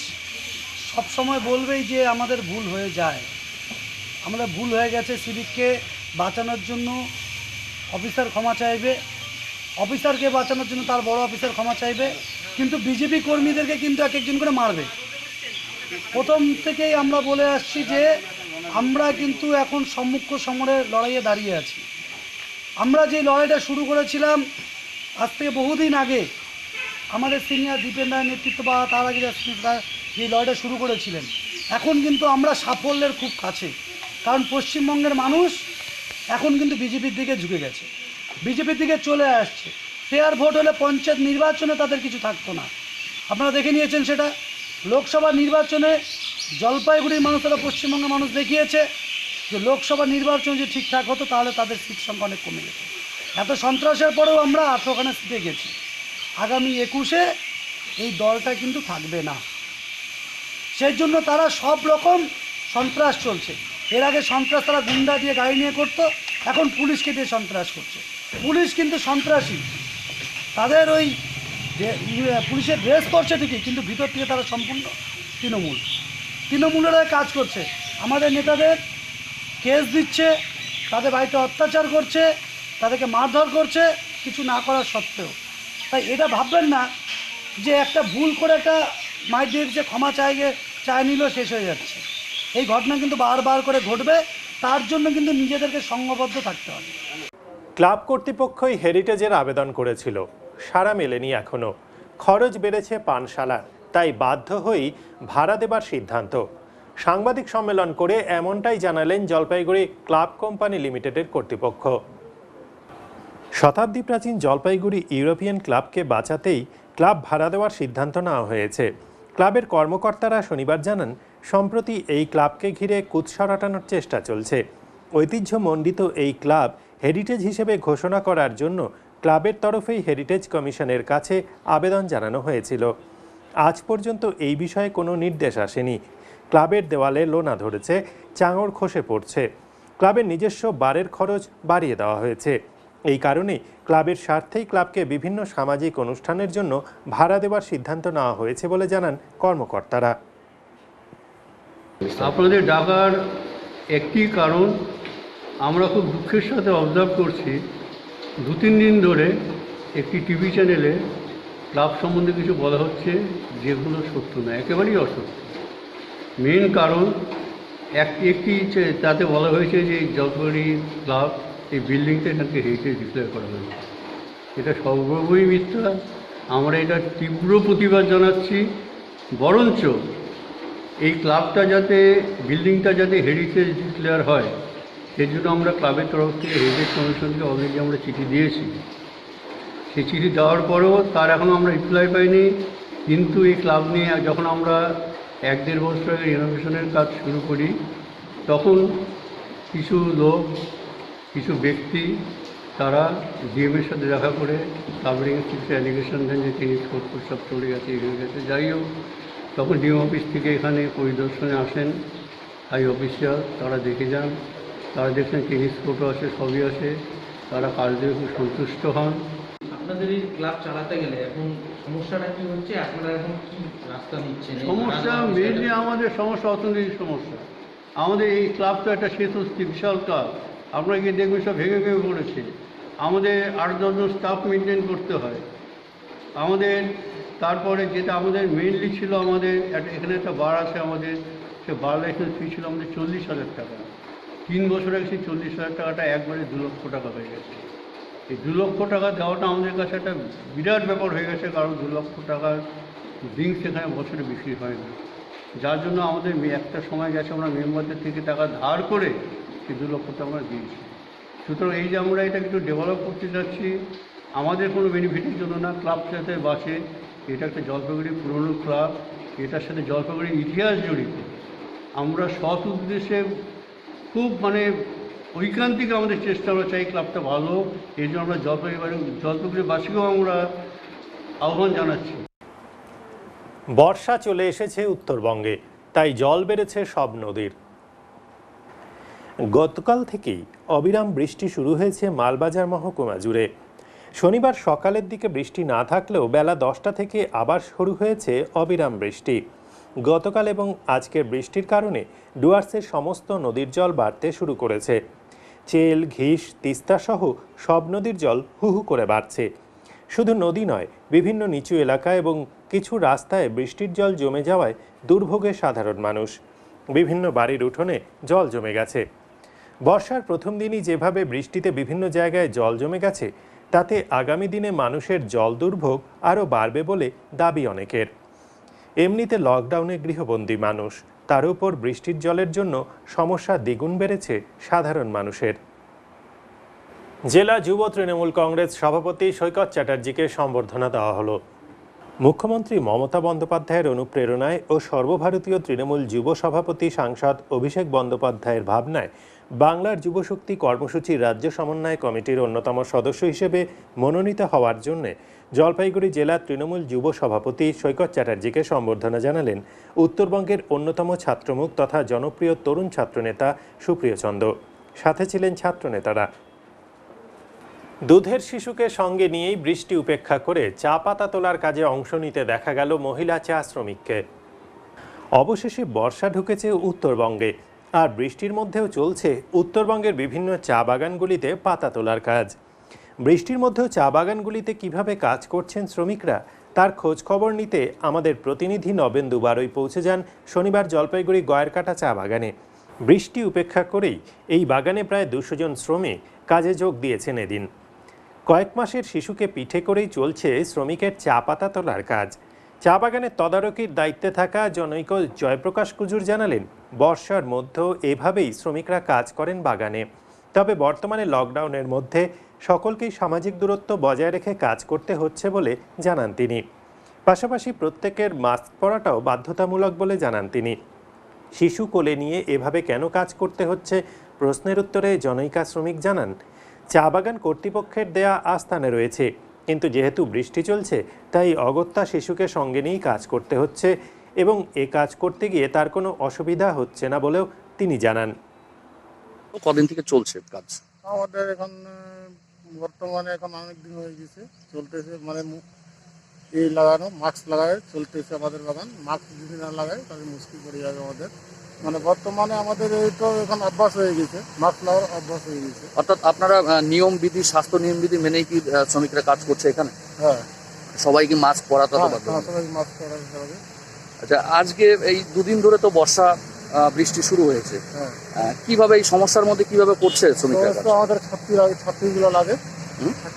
সবসময় বলবেই যে আমাদের ভুল হয়ে যায়, আমাদের ভুল হয়ে গেছে, সিভিককে বাঁচানোর জন্য অফিসার ক্ষমা চাইবে, অফিসারকে বাঁচানোর জন্য তার বড় অফিসার ক্ষমা চাইবে, কিন্তু বিজেপি কর্মীদেরকে কিন্তু এক একজন করে মারবে। প্রথম থেকেই আমরা বলে আসছি যে আমরা কিন্তু এখন সম্মুখ সমরের লড়াইয়ে দাঁড়িয়ে আছি। আমরা যে লড়াইটা শুরু করেছিলাম আজ থেকে বহুদিন আগে, আমাদের সিনিয়র দীপেন রায়ের নেতৃত্ব বা তার আগে যে লড়াইটা শুরু করেছিলেন, এখন কিন্তু আমরা সাফল্যের খুব কাছে। কারণ পশ্চিমবঙ্গের মানুষ এখন কিন্তু বিজেপির দিকে ঝুঁকে গেছে, বিজেপির দিকে চলে আসছে। ফেয়ার ভোট হলে পঞ্চায়েত নির্বাচনে তাদের কিছু থাকতো না, আপনারা দেখে নিয়েছেন সেটা। লোকসভা নির্বাচনে জলপাইগুড়ির মানুষেরা, পশ্চিমবঙ্গের মানুষ দেখিয়েছে যে লোকসভা নির্বাচন যে ঠিকঠাক হতো তাহলে তাদের সিট সংখ্যা অনেক কমে যেত। এত সন্ত্রাসের পরেও আমরা 18খানা সিটে গেছি। আগামী 21-এ এই দলটা কিন্তু থাকবে না, সেই জন্য তারা সব রকম সন্ত্রাস চলছে। এর আগে সন্ত্রাস তারা গুন্ডা দিয়ে গাড়ি নিয়ে করতো, এখন পুলিশকে দিয়ে সন্ত্রাস করছে। পুলিশ কিন্তু সন্ত্রাসী, তাদের ওই পুলিশের ড্রেস করছে ঠিকই, কিন্তু ভিতর থেকে তারা সম্পূর্ণ তৃণমূলের কাজ করছে। আমাদের নেতাদের কেস দিচ্ছে, তাদের বাড়িতে অত্যাচার করছে, তাদেরকে মারধর করছে, কিছু না করার সত্ত্বেও। তাই এটা ভাববেন না যে একটা ভুল করে একটা মাইর দিয়ে যে ক্ষমা চায় নিল শেষ হয়ে যাচ্ছে। এই ঘটনা কিন্তু বারবার করে ঘটবে, তার জন্য কিন্তু নিজেদেরকে সংঘবদ্ধ থাকতে হবে। ক্লাব কর্তৃপক্ষই হেরিটেজের আবেদন করেছিল, সাড়া মেলেনি এখনো। খরচ বেড়েছে পানশালার, তাই বাধ্য হয়েই ভাড়া দেবার সিদ্ধান্ত। সাংবাদিক সম্মেলন করে এমনটাই জানালেন জলপাইগুড়ি ক্লাব কোম্পানি লিমিটেডের কর্তৃপক্ষ। শতাব্দী প্রাচীন জলপাইগুড়ি ইউরোপিয়ান ক্লাবকে বাঁচাতেই ক্লাব ভাড়া দেওয়ার সিদ্ধান্ত নেওয়া হয়েছে। ক্লাবের কর্মকর্তারা শনিবার জানান, সম্প্রতি এই ক্লাবকে ঘিরে কুৎসা রটানোর চেষ্টা চলছে। ঐতিহ্যমণ্ডিত এই ক্লাব হেরিটেজ হিসেবে ঘোষণা করার জন্য ক্লাবের তরফেই হেরিটেজ কমিশনের কাছে আবেদন জানানো হয়েছিল। আজ পর্যন্ত এই বিষয়ে কোনো নির্দেশ আসেনি। ক্লাবের দেওয়ালে লোনা ধরেছে, চাঙড় খসে পড়ছে। ক্লাবের নিজস্ব বারের খরচ বাড়িয়ে দেওয়া হয়েছে। এই কারণে ক্লাবের স্বার্থেই ক্লাবকে বিভিন্ন সামাজিক অনুষ্ঠানের জন্য ভাড়া দেওয়ার সিদ্ধান্ত নেওয়া হয়েছে বলে জানান কর্মকর্তারা। আপনাদের ডাকার একটি কারণ, আমরা খুব দুঃখের সাথে অবজার্ভ করছি 2-3 দিন ধরে একটি টিভি চ্যানেলে ক্লাব সম্বন্ধে কিছু বলা হচ্ছে যেগুলো সত্য না, একেবারেই অসত্য। মেন কারণ একটি তাতে বলা হয়েছে যে জলপাইগুড়ি ক্লাব এই বিল্ডিংটা এখানকে হেরিটেজ ডিক্লেয়ার করা হয়েছে। এটা সর্বই মিথ্যা। আমরা এটা তীব্র প্রতিবাদ জানাচ্ছি। বরঞ্চ এই ক্লাবটা যাতে, বিল্ডিংটা যাতে হেরিটেজ ডিক্লেয়ার হয়, সেই জন্য আমরা ক্লাবের তরফ থেকে হেরিটেজ কমিশনকে অলরেডি আমরা চিঠি দিয়েছি। সেই চিঠি দেওয়ার পরেও তার এখনও আমরা রিপ্লাই পাইনি। কিন্তু এই ক্লাব নিয়ে যখন আমরা 1-1.5 বছর আগে রিনোভেশনের কাজ শুরু করি, তখন কিছু লোক, কিছু ব্যক্তি, তারা ডিএমের সাথে দেখা করে ক্লাবের কিছু অ্যালিগেশন দেন যে জিনিসপত্র সব চলে গেছে, এগিয়ে গেছে। যাই হোক, তখন ডিএম অফিস থেকে এখানে পরিদর্শনে আসেন হাই অফিসার, তারা দেখে যান, তারা দেখছেন জিনিসপত্র আছে, সবই আছে, তারা কাজ দিয়ে খুব সন্তুষ্ট হন। আপনাদের এই ক্লাব চালাতে গেলে এখন সমস্যাটা কি হচ্ছে, আপনারা এখন কি রাস্তা নিচ্ছেন? সমস্যা মেনলি আমাদের সমস্যা অর্থনৈতিক সমস্যা। আমাদের এই ক্লাব তো একটা শেষস্থি বিশাল ক্লাব, আপনারা গিয়ে দেখবেন সব ভেঙে পড়েছে। আমাদের 8-10 জন স্টাফ মেনটেন করতে হয় আমাদের। তারপরে যেটা আমাদের মেনলি ছিল, আমাদের এখানে একটা বার আছে আমাদের, সে বার লাইসেন্স ফি ছিল আমাদের 40,000 টাকা। 3 বছর আগে সেই 40,000 টাকাটা একবারে 2 লক্ষ টাকা হয়ে গেছে। এই 2 লক্ষ টাকা দেওয়াটা আমাদের কাছে একটা বিরাট ব্যাপার হয়ে গেছে, কারণ 2 লক্ষ টাকার ড্রিঙ্কস এখানে বছরে বিক্রি হয় না। যার জন্য আমাদের একটা সময় গেছে আমরা মেম্বারদের থেকে টাকা ধার করে সেই 2 লক্ষ টাকা আমরা দিয়েছি। সুতরাং এই যে আমরা এটা একটু ডেভেলপ করতে যাচ্ছি, আমাদের কোনো বেনিফিটের জন্য না, ক্লাবটার সাথে বাসে। এটা একটা জলপাইগুড়ি পুরনো ক্লাব, এটার সাথে জলপাইগুড়ির ইতিহাস জড়িত। আমরা সৎ উদ্দেশ্যে খুব ঐকান্তিক আমাদের চেষ্টা, আমরা চাই ক্লাবটা ভালো। এই জন্য আমরা জলপাইগুড়িবাসীকেও আমরা আহ্বান জানাচ্ছি। বর্ষা চলে এসেছে উত্তরবঙ্গে, তাই জল বেড়েছে সব নদীর। গতকাল থেকেই অবিরাম বৃষ্টি শুরু হয়েছে মালবাজার মহকুমা জুড়ে। শনিবার সকালের দিকে বৃষ্টি না থাকলেও বেলা 10টা থেকে আবার শুরু হয়েছে অবিরাম বৃষ্টি। গতকাল এবং আজকের বৃষ্টির কারণে ডুয়ার্সের সমস্ত নদীর জল বাড়তে শুরু করেছে। চেল, ঘিস, তিস্তা সহ সব নদীর জল হু হু করে বাড়ছে। শুধু নদী নয়, বিভিন্ন নিচু এলাকা এবং কিছু রাস্তায় বৃষ্টির জল জমে যাওয়ায় দুর্ভোগে সাধারণ মানুষ। বিভিন্ন বাড়ির উঠোনে জল জমে গেছে। বর্ষার প্রথম দিনই যেভাবে বৃষ্টিতে বিভিন্ন জায়গায় জল জমে গেছে, তাতে আগামী দিনে মানুষের জল দুর্ভোগ আরও বাড়বে বলে দাবি অনেকের। এমনিতে লকডাউনে গৃহবন্দী মানুষ, তার উপর বৃষ্টির জলের জন্য সমস্যা দ্বিগুণ বেড়েছে সাধারণ মানুষের। জেলা যুব তৃণমূল কংগ্রেস সভাপতি সৈকত চ্যাটার্জিকে সম্বর্ধনা দেওয়া হলো। মুখ্যমন্ত্রী মমতা বন্দ্যোপাধ্যায়ের অনুপ্রেরণায় ও সর্বভারতীয় তৃণমূল যুব সভাপতি সাংসদ অভিষেক বন্দ্যোপাধ্যায়ের ভাবনায় বাংলার যুবশক্তি কর্মসূচির রাজ্য সমন্বয় কমিটির অন্যতম সদস্য হিসেবে মনোনীত হওয়ার জন্য জলপাইগুড়ি জেলা তৃণমূল যুব সভাপতি সৈকত চ্যাটার্জিকে সম্বর্ধনা জানালেন উত্তরবঙ্গের অন্যতম ছাত্রমুখ তথা জনপ্রিয় তরুণ ছাত্রনেতা সুপ্রিয় চন্দ্র। সাথে ছিলেন ছাত্রনেতারা। দুধের শিশুকে সঙ্গে নিয়েই বৃষ্টি উপেক্ষা করে চা পাতা তোলার কাজে অংশ নিতে দেখা গেল মহিলা চা শ্রমিককে। অবশেষে বর্ষা ঢুকেছে উত্তরবঙ্গে, আর বৃষ্টির মধ্যেও চলছে উত্তরবঙ্গের বিভিন্ন চা বাগানগুলিতে পাতা তোলার কাজ। বৃষ্টির মধ্যেও চা বাগানগুলিতে কিভাবে কাজ করছেন শ্রমিকরা, তার খোঁজ খবর নিতে আমাদের প্রতিনিধি নবেন্দু বারৈ পৌঁছে যান শনিবার জলপাইগুড়ি গয়েরকাটা চা বাগানে। বৃষ্টি উপেক্ষা করেই এই বাগানে প্রায় 200 জন শ্রমিক কাজে যোগ দিয়েছেন এদিন। কয়েক মাসের শিশুকে পিঠে করেই চলছে শ্রমিকের চা পাতা তোলার কাজ। চা বাগানের তদারকির দায়িত্বে থাকা জনৈক জয়প্রকাশ কুজুর জানালেন, বর্ষার মধ্যেও এভাবেই শ্রমিকরা কাজ করেন বাগানে। তবে বর্তমানে লকডাউনের মধ্যে সকলকেই সামাজিক দূরত্ব বজায় রেখে কাজ করতে হচ্ছে বলে জানান তিনি। পাশাপাশি প্রত্যেকের মাস্ক পরাটাও বাধ্যতামূলক বলে জানান তিনি। শিশু কোলে নিয়ে এভাবে কেন কাজ করতে হচ্ছে প্রশ্নের উত্তরে জনৈকা শ্রমিক জানান, চা বাগান কর্তৃপক্ষের দেয়া আস্থানে রয়েছে, কিন্তু যেহেতু বৃষ্টি চলছে তাই অগত্যা শিশুকে সঙ্গে নিয়েই কাজ করতে হচ্ছে এবং এ কাজ করতে গিয়ে তার কোনো অসুবিধা হচ্ছে না বলেও তিনি জানান। কদিন থেকে চলছে কাজ? আমাদের এখন বর্তমানে এখন অনেক দিন হয়ে গেছে চলতেছে, মানে এই লাগানো মাস্ক লাগায় চলতেছে আমাদের বাগান। মাস্ক যদি না লাগায় তাহলে মুশকিল পড়ে যাবে আমাদের। মানে বর্তমানে আমাদের এই তো এখন অভ্যাস হয়ে গেছে, মাস্ক লাগার অভ্যাস হয়ে গেছে। অর্থাৎ আপনারা নিয়ম বিধি, স্বাস্থ্য নিয়ম বিধি মেনেই কি শ্রমিকরা কাজ করছে এখানে? হ্যাঁ, সবাই কি মাস্ক পরাতে হবে? সবাই মাস্ক পরাতে হবে। আচ্ছা, আজকে এই দুদিন ধরে তো বর্ষা বৃষ্টি শুরু হয়েছে, কিভাবে এই সমস্যার মধ্যে কিভাবে করছে শ্রমিকরা? আমাদের ছাত্রীগুলো লাগে,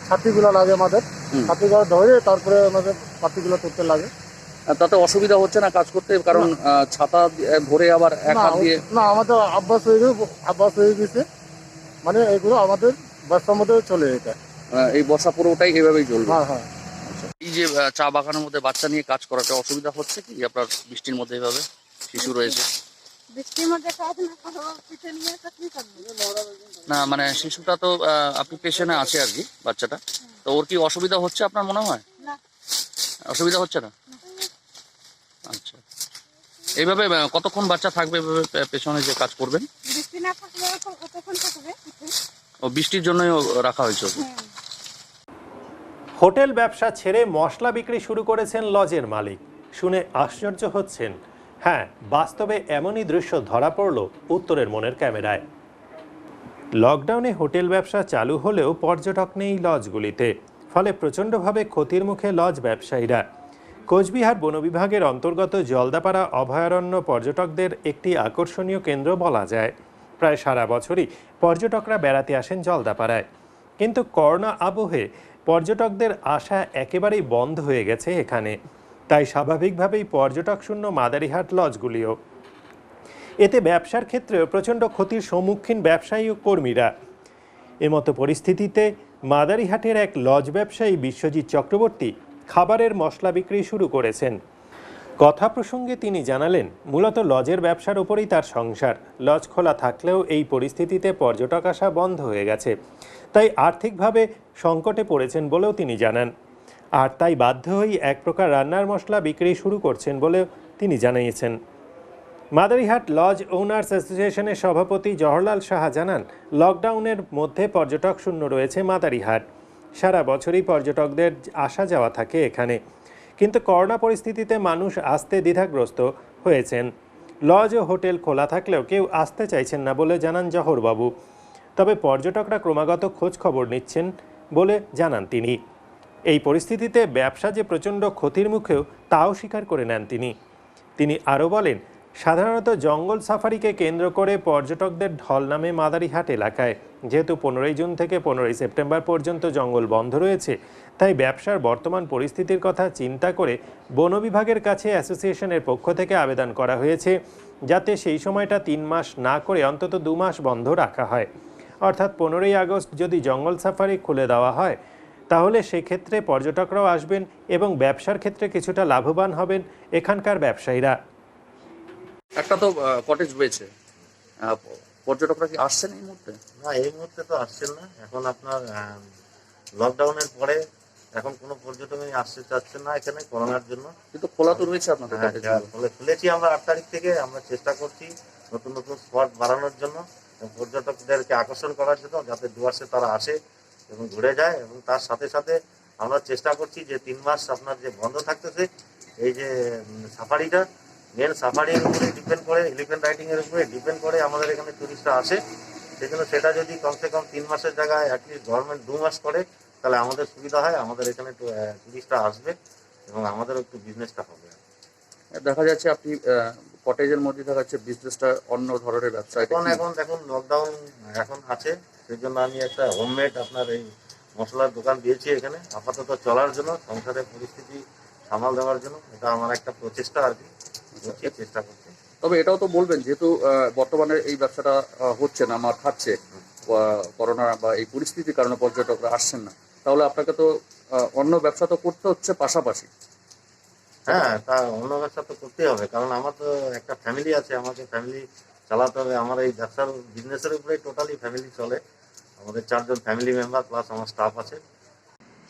ছাত্রীগুলো লাগে আমাদের, ছাত্রীগুলো ধরে তারপরে আমাদের পাতিগুলো করতে লাগে। তাতে অসুবিধা হচ্ছে না কাজ করতে? কারণ ছাতা ধরে আবার এক হাত দিয়ে না, আমাদের অভ্যাস হয়ে গেছে, মানে এগুলো আমাদের ব্যবসার মধ্যে চলে এটা। এই বর্ষা পুরোটাই এভাবেই চলবে? হ্যাঁ হ্যাঁ। এই যে চা বাগানের মধ্যে বাচ্চা নিয়ে কাজ করাটা অসুবিধা হচ্ছে কি আপনার বৃষ্টির মধ্যে? এভাবে শিশু রয়েছে, বৃষ্টির মধ্যে কাজ না করো, পিঠে নিয়ে চাকরি করবে না, মানে শিশুটা তো আপনি পেশেন্টে আছে আর কি, বাচ্চাটা, তো ওর কি অসুবিধা হচ্ছে আপনার মনে হয়? না, অসুবিধা হচ্ছে না। আচ্ছা, এইভাবে কতক্ষণ বাচ্চা থাকবে পেছনে যে কাজ করবেন? বৃষ্টি না থাকলে কতক্ষণ থাকবে? ও বৃষ্টির জন্যই রাখা হয়েছে। হোটেল ব্যবসা ছেড়ে মশলা বিক্রি শুরু করেছেন লজের মালিক। শুনে আশ্চর্য হচ্ছেন? হ্যাঁ, বাস্তবে এমনই দৃশ্য ধরা পড়ল উত্তরের মনের ক্যামেরায়। লকডাউনে হোটেল ব্যবসা চালু হলেও পর্যটক নেই লজগুলিতে, ফলে প্রচণ্ডভাবে ক্ষতির মুখে লজ ব্যবসায়ীরা। কোচবিহার বন বিভাগের অন্তর্গত জলদাপাড়া অভয়ারণ্য পর্যটকদের একটি আকর্ষণীয় কেন্দ্র বলা যায়। প্রায় সারা বছরই পর্যটকরা বেড়াতে আসেন জলদাপাড়ায়, কিন্তু করোনা আবহে পর্যটকদের আসা একেবারেই বন্ধ হয়ে গেছে এখানে। তাই স্বাভাবিকভাবেই পর্যটক শূন্য মাদারিহাট লজগুলিও। এতে ব্যবসার ক্ষেত্রেও প্রচণ্ড ক্ষতির সম্মুখীন ব্যবসায়ী ও কর্মীরা। এমতো পরিস্থিতিতে মাদারিহাটের এক লজ ব্যবসায়ী বিশ্বজিৎ চক্রবর্তী খাবারের মশলা বিক্রি শুরু করেছেন। কথা প্রসঙ্গে তিনি জানালেন, মূলত লজের ব্যবসার উপরেই তার সংসার। লজ খোলা থাকলেও এই পরিস্থিতিতে পর্যটক আসা বন্ধ হয়ে গেছে, তাই আর্থিকভাবে সংকটে পড়েছেন বলেও তিনি জানান। আর তাই বাধ্য হয়েই এক প্রকার রান্নার মশলা বিক্রি শুরু করছেন বলেও তিনি জানিয়েছেন। মাদারিহাট লজ ওনার্স অ্যাসোসিয়েশনের সভাপতি জওহরলাল সাহা জানান, লকডাউনের মধ্যে পর্যটক শূন্য রয়েছে মাদারিহাট। সারা বছরই পর্যটকদের আসা যাওয়া থাকে এখানে, কিন্তু করোনা পরিস্থিতিতে মানুষ আসতে দ্বিধাগ্রস্ত হয়েছেন। লজ ও হোটেল খোলা থাকলেও কেউ আসতে চাইছেন না বলে জানান জহরবাবু। তবে পর্যটকরা ক্রমাগত খোঁজ খবর নিচ্ছেন বলে জানান তিনি। এই পরিস্থিতিতে ব্যবসা যে প্রচণ্ড ক্ষতির মুখেও তাও স্বীকার করে নেন তিনি আরও বলেন, সাধারণত জঙ্গল সাফারিকে কেন্দ্র করে পর্যটকদের ঢল নামে মাদারিহাট এলাকায়। যেহেতু 15 জুন থেকে 15 সেপ্টেম্বর পর্যন্ত জঙ্গল বন্ধ রয়েছে, তাই ব্যবসার বর্তমান পরিস্থিতির কথা চিন্তা করে বন বিভাগের কাছে অ্যাসোসিয়েশনের পক্ষ থেকে আবেদন করা হয়েছে যাতে সেই সময়টা 3 মাস না করে অন্তত 2 মাস বন্ধ রাখা হয়। অর্থাৎ 15 আগস্ট যদি জঙ্গল সাফারি খুলে দেওয়া হয় তাহলে সেক্ষেত্রে পর্যটকরাও আসবেন এবং ব্যবসার ক্ষেত্রে কিছুটা লাভবান হবেন এখানকার ব্যবসায়ীরা। একটা তো কটেজ রয়েছে, পর্যটকরা কি আসছেন এই মুহূর্তে? না, এই মুহূর্তে তো আসছেন না। এখন আপনার লকডাউনের পরে এখন কোনো পর্যটকই আসতে চাচ্ছেন না এখানে করোনার জন্য। কিন্তু খোলা তো রয়েছে আপনাদের কটেজ? খুলেছি আমরা 8 তারিখ থেকে। আমরা চেষ্টা করছি নতুন নতুন স্পট বাড়ানোর জন্য, পর্যটকদেরকে আকর্ষণ করার জন্য, যাতে ডুয়ার্সে তারা আসে এবং ঘুরে যায়। এবং তার সাথে সাথে আমরা চেষ্টা করছি যে 3 মাস আপনার যে বন্ধ থাকতেছে, এই যে সাফারিটা মেন সাফারির উপরে ডিপেন্ড করে, এলিফ্যান্ট রাইডিংয়ের উপরে ডিপেন্ড করে আমাদের এখানে টুরিস্টরা আসে। সেই জন্য সেটা যদি কমসে কম 3 মাসের জায়গায় অ্যাটলিস্ট গভর্নমেন্ট 2 মাস করে তাহলে আমাদের সুবিধা হয়, আমাদের এখানে টুরিস্টরা আসবে এবং আমাদেরও একটু বিজনেসটা হবে। দেখা যাচ্ছে আপনি কটেজের মধ্যে দেখা যাচ্ছে বিজনেসটা অন্য ধরনের ব্যবসা। এখন দেখুন লকডাউন এখন আছে, সেই জন্য আমি একটা হোমমেড আপনার এই মশলার দোকান দিয়েছি এখানে আপাতত চলার জন্য, সংসারের পরিস্থিতি সামাল দেওয়ার জন্য। এটা আমার একটা প্রচেষ্টা আর কি, চেষ্টা করছি। তবে এটাও তো বলবেন, যেহেতু বর্তমানে এই ব্যবসাটা হচ্ছে না, মার খাচ্ছে করোনা বা এই পরিস্থিতির কারণে পর্যটকরা আসছেন না, তাহলে আপনাকে তো অন্য ব্যবসা তো করতে হচ্ছে পাশাপাশি। হ্যাঁ, তা অন্য ব্যবসা তো করতেই হবে, কারণ আমার তো একটা ফ্যামিলি আছে, আমাকে ফ্যামিলি চালাতে হবে। আমার এই ব্যবসার বিজনেসের উপরে টোটালি ফ্যামিলি চলে। আমাদের 4 জন ফ্যামিলি মেম্বার প্লাস আমার স্টাফ আছে।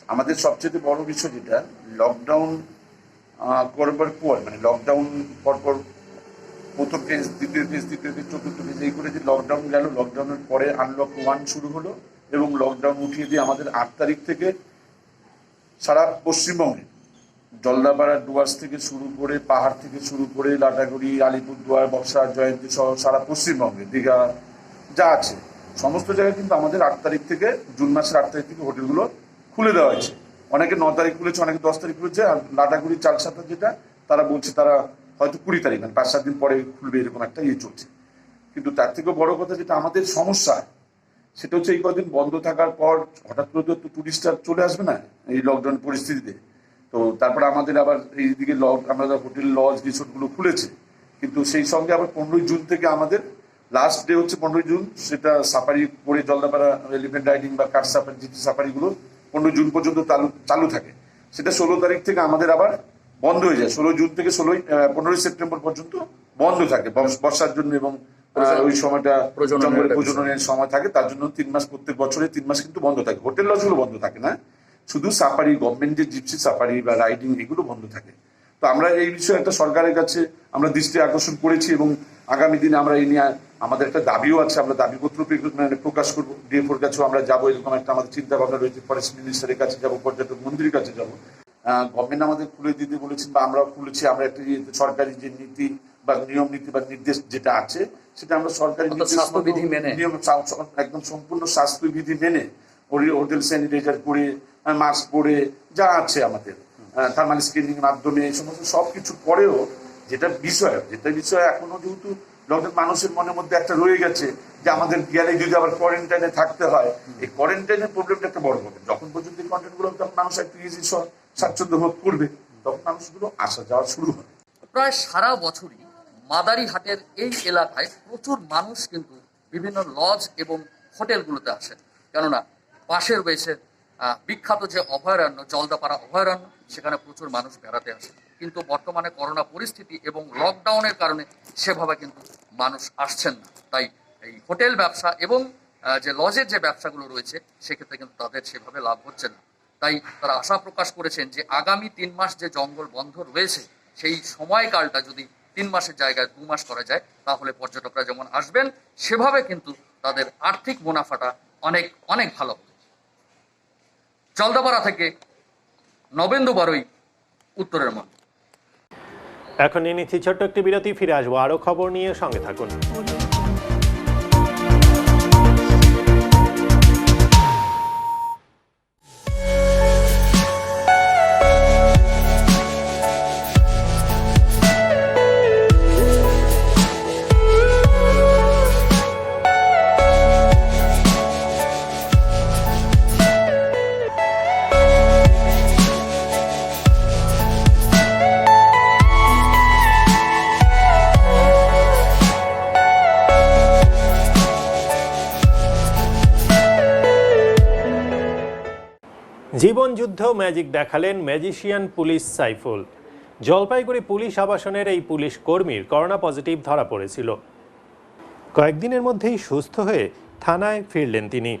আমাদের সবচেয়ে বড় বিষয় যেটা লকডাউন করবার পর, মানে লকডাউন পরপর প্রথম ফেজ, দ্বিতীয় ফেজ, তৃতীয় ফেজ, চতুর্থ ফেজ, এই করে যে লকডাউন গেল, লকডাউনের পরে আনলক 1 শুরু হলো এবং লকডাউন উঠিয়ে দিয়ে আমাদের 8 তারিখ থেকে সারা পশ্চিমবঙ্গে জলদাপাড়া ডুয়ার্স থেকে শুরু করে, পাহাড় থেকে শুরু করে, লাটাগুড়ি, আলিপুরদুয়ার, বক্সা, জয়ন্তী সহ সারা পশ্চিমবঙ্গে দীঘা যা আছে সমস্ত জায়গায় কিন্তু আমাদের 8 তারিখ থেকে, জুন মাসের 8 তারিখ থেকে হোটেলগুলো খুলে দেওয়া হয়েছে। অনেকে 9 তারিখ খুলেছে, অনেকে 10 তারিখ খুলেছে। আর লাটাগুড়ি, চালসাতা যেটা তারা বলছে তারা হয়তো 20 তারিখ, মানে 5-7 দিন পরে খুলবে, এরকম একটা চলছে। কিন্তু তার থেকেও বড় কথা যেটা আমাদের সমস্যা, সেটা হচ্ছে এই কদিন বন্ধ থাকার পর হঠাৎ করে তো টুরিস্টরা চলে আসবে না এই লকডাউন পরিস্থিতিতে। তো তারপরে আমাদের আবার এইদিকে আমরা হোটেল, লজ, রিসোর্টগুলো খুলেছে, কিন্তু সেই সঙ্গে আবার 15 জুন থেকে আমাদের লাস্ট ডে হচ্ছে 15 জুন, সেটা সাফারি করে জলদাপাড়া এলিফ্যান্ট রাইডিং বা কাঠ সাফারি, যে সাফারিগুলো 15 জুন পর্যন্ত চালু থাকে, সেটা 16 তারিখ থেকে আমাদের আবার বন্ধ হয়ে যায়। 16 জুন থেকে 15 সেপ্টেম্বর পর্যন্ত বন্ধ থাকে বর্ষার জন্য, এবং ওই সময়টা জঙ্গলের প্রজননের সময় থাকে, তার জন্য 3 মাস, প্রত্যেক বছরে 3 মাস কিন্তু বন্ধ থাকে। হোটেল লজগুলো বন্ধ থাকে না, শুধু সাফারি, গভর্নমেন্টের জিপসি সাফারি বা রাইডিং এগুলো বন্ধ থাকে। তো আমরা এই বিষয়ে একটা সরকারের কাছে আমরা দৃষ্টি আকর্ষণ করেছি এবং আগামী দিনে আমরা এই নিয়ে আমাদের একটা দাবিও আছে, আমরা দাবিপত্র প্রকাশ করবো। ডিএফওর কাছেও আমরা যাবো, এরকম একটা আমাদের চিন্তা ভাবনা রয়েছে। ফরেস্ট মিনিস্টারের কাছে যাবো, পর্যটক মন্ত্রীর কাছে যাবো। গভর্নমেন্ট আমাদের খুলে দিতে বলেছেন বা আমরা খুলেছি। আমরা একটা সরকারি যে নীতি বা নিয়ম নীতি বা নির্দেশ যেটা আছে, সেটা আমরা সরকারি স্বাস্থ্যবিধি মেনে, নিয়ম একদম সম্পূর্ণ স্বাস্থ্যবিধি মেনে, হোটেল স্যানিটাইজার করে, মাস্ক পরে, যা আছে আমাদের থার্মাল স্ক্রিনিং এর মাধ্যমে, এই সমস্ত সবকিছু পরেও যেটা বিষয় এখনো যেহেতু মানুষের মনের মধ্যে একটা রয়ে গেছে যে আমাদের গেলে যদি আবার কোয়ারেন্টাইনে থাকতে হয়, এই কোয়ারেন্টাইনের প্রবলেমটা একটা বড় প্রবলেম। যখন পর্যন্ত এই কন্টেন্টগুলো তখন মানুষ একটু ইজি স্বাচ্ছন্দ্য বোধ করবে, তখন মানুষগুলো আসা যাওয়া শুরু হবে। প্রায় সারা বছরই মাদারিহাটের এই এলাকায় প্রচুর মানুষ কিন্তু বিভিন্ন লজ এবং হোটেলগুলোতে আসেন, কেননা পাশে রয়েছে বিখ্যাত যে অভয়ারণ্য, জলদাপাড়া অভয়ারণ্য, সেখানে প্রচুর মানুষ বেড়াতে আসে। কিন্তু বর্তমানে করোনা পরিস্থিতি এবং লকডাউনের কারণে সেভাবে কিন্তু মানুষ আসছেন না। তাই এই হোটেল ব্যবসা এবং যে লজের যে ব্যবসাগুলো রয়েছে, সেক্ষেত্রে কিন্তু তাদের সেভাবে লাভ হচ্ছে না। তাই তারা আশা প্রকাশ করেছেন যে আগামী 3 মাস যে জঙ্গল বন্ধ রয়েছে, সেই সময়কালটা যদি 3 মাসের জায়গায় 2 মাস করা যায়, তাহলে পর্যটকরা যেমন আসবেন, সেভাবে কিন্তু তাদের আর্থিক মুনাফাটা অনেক অনেক ভালো হবে। জলদাপাড়া থেকে নবেন্দু বারুই, উত্তরের মন। এখন নিয়ে নিচ্ছি ছোট্ট একটি বিরতি, ফিরে আসবো আরো খবর নিয়ে, সঙ্গে থাকুন। জীবনযুদ্ধ ম্যাজিক দেখালেন magician police Saiful. Jalpaiguri police আবাসনের এই পুলিশ কর্মীর করোনা পজিটিভ ধরা পড়েছিল। কয়েকদিনের মধ্যেই সুস্থ হয়ে থানায় ফিরলেন তিনি।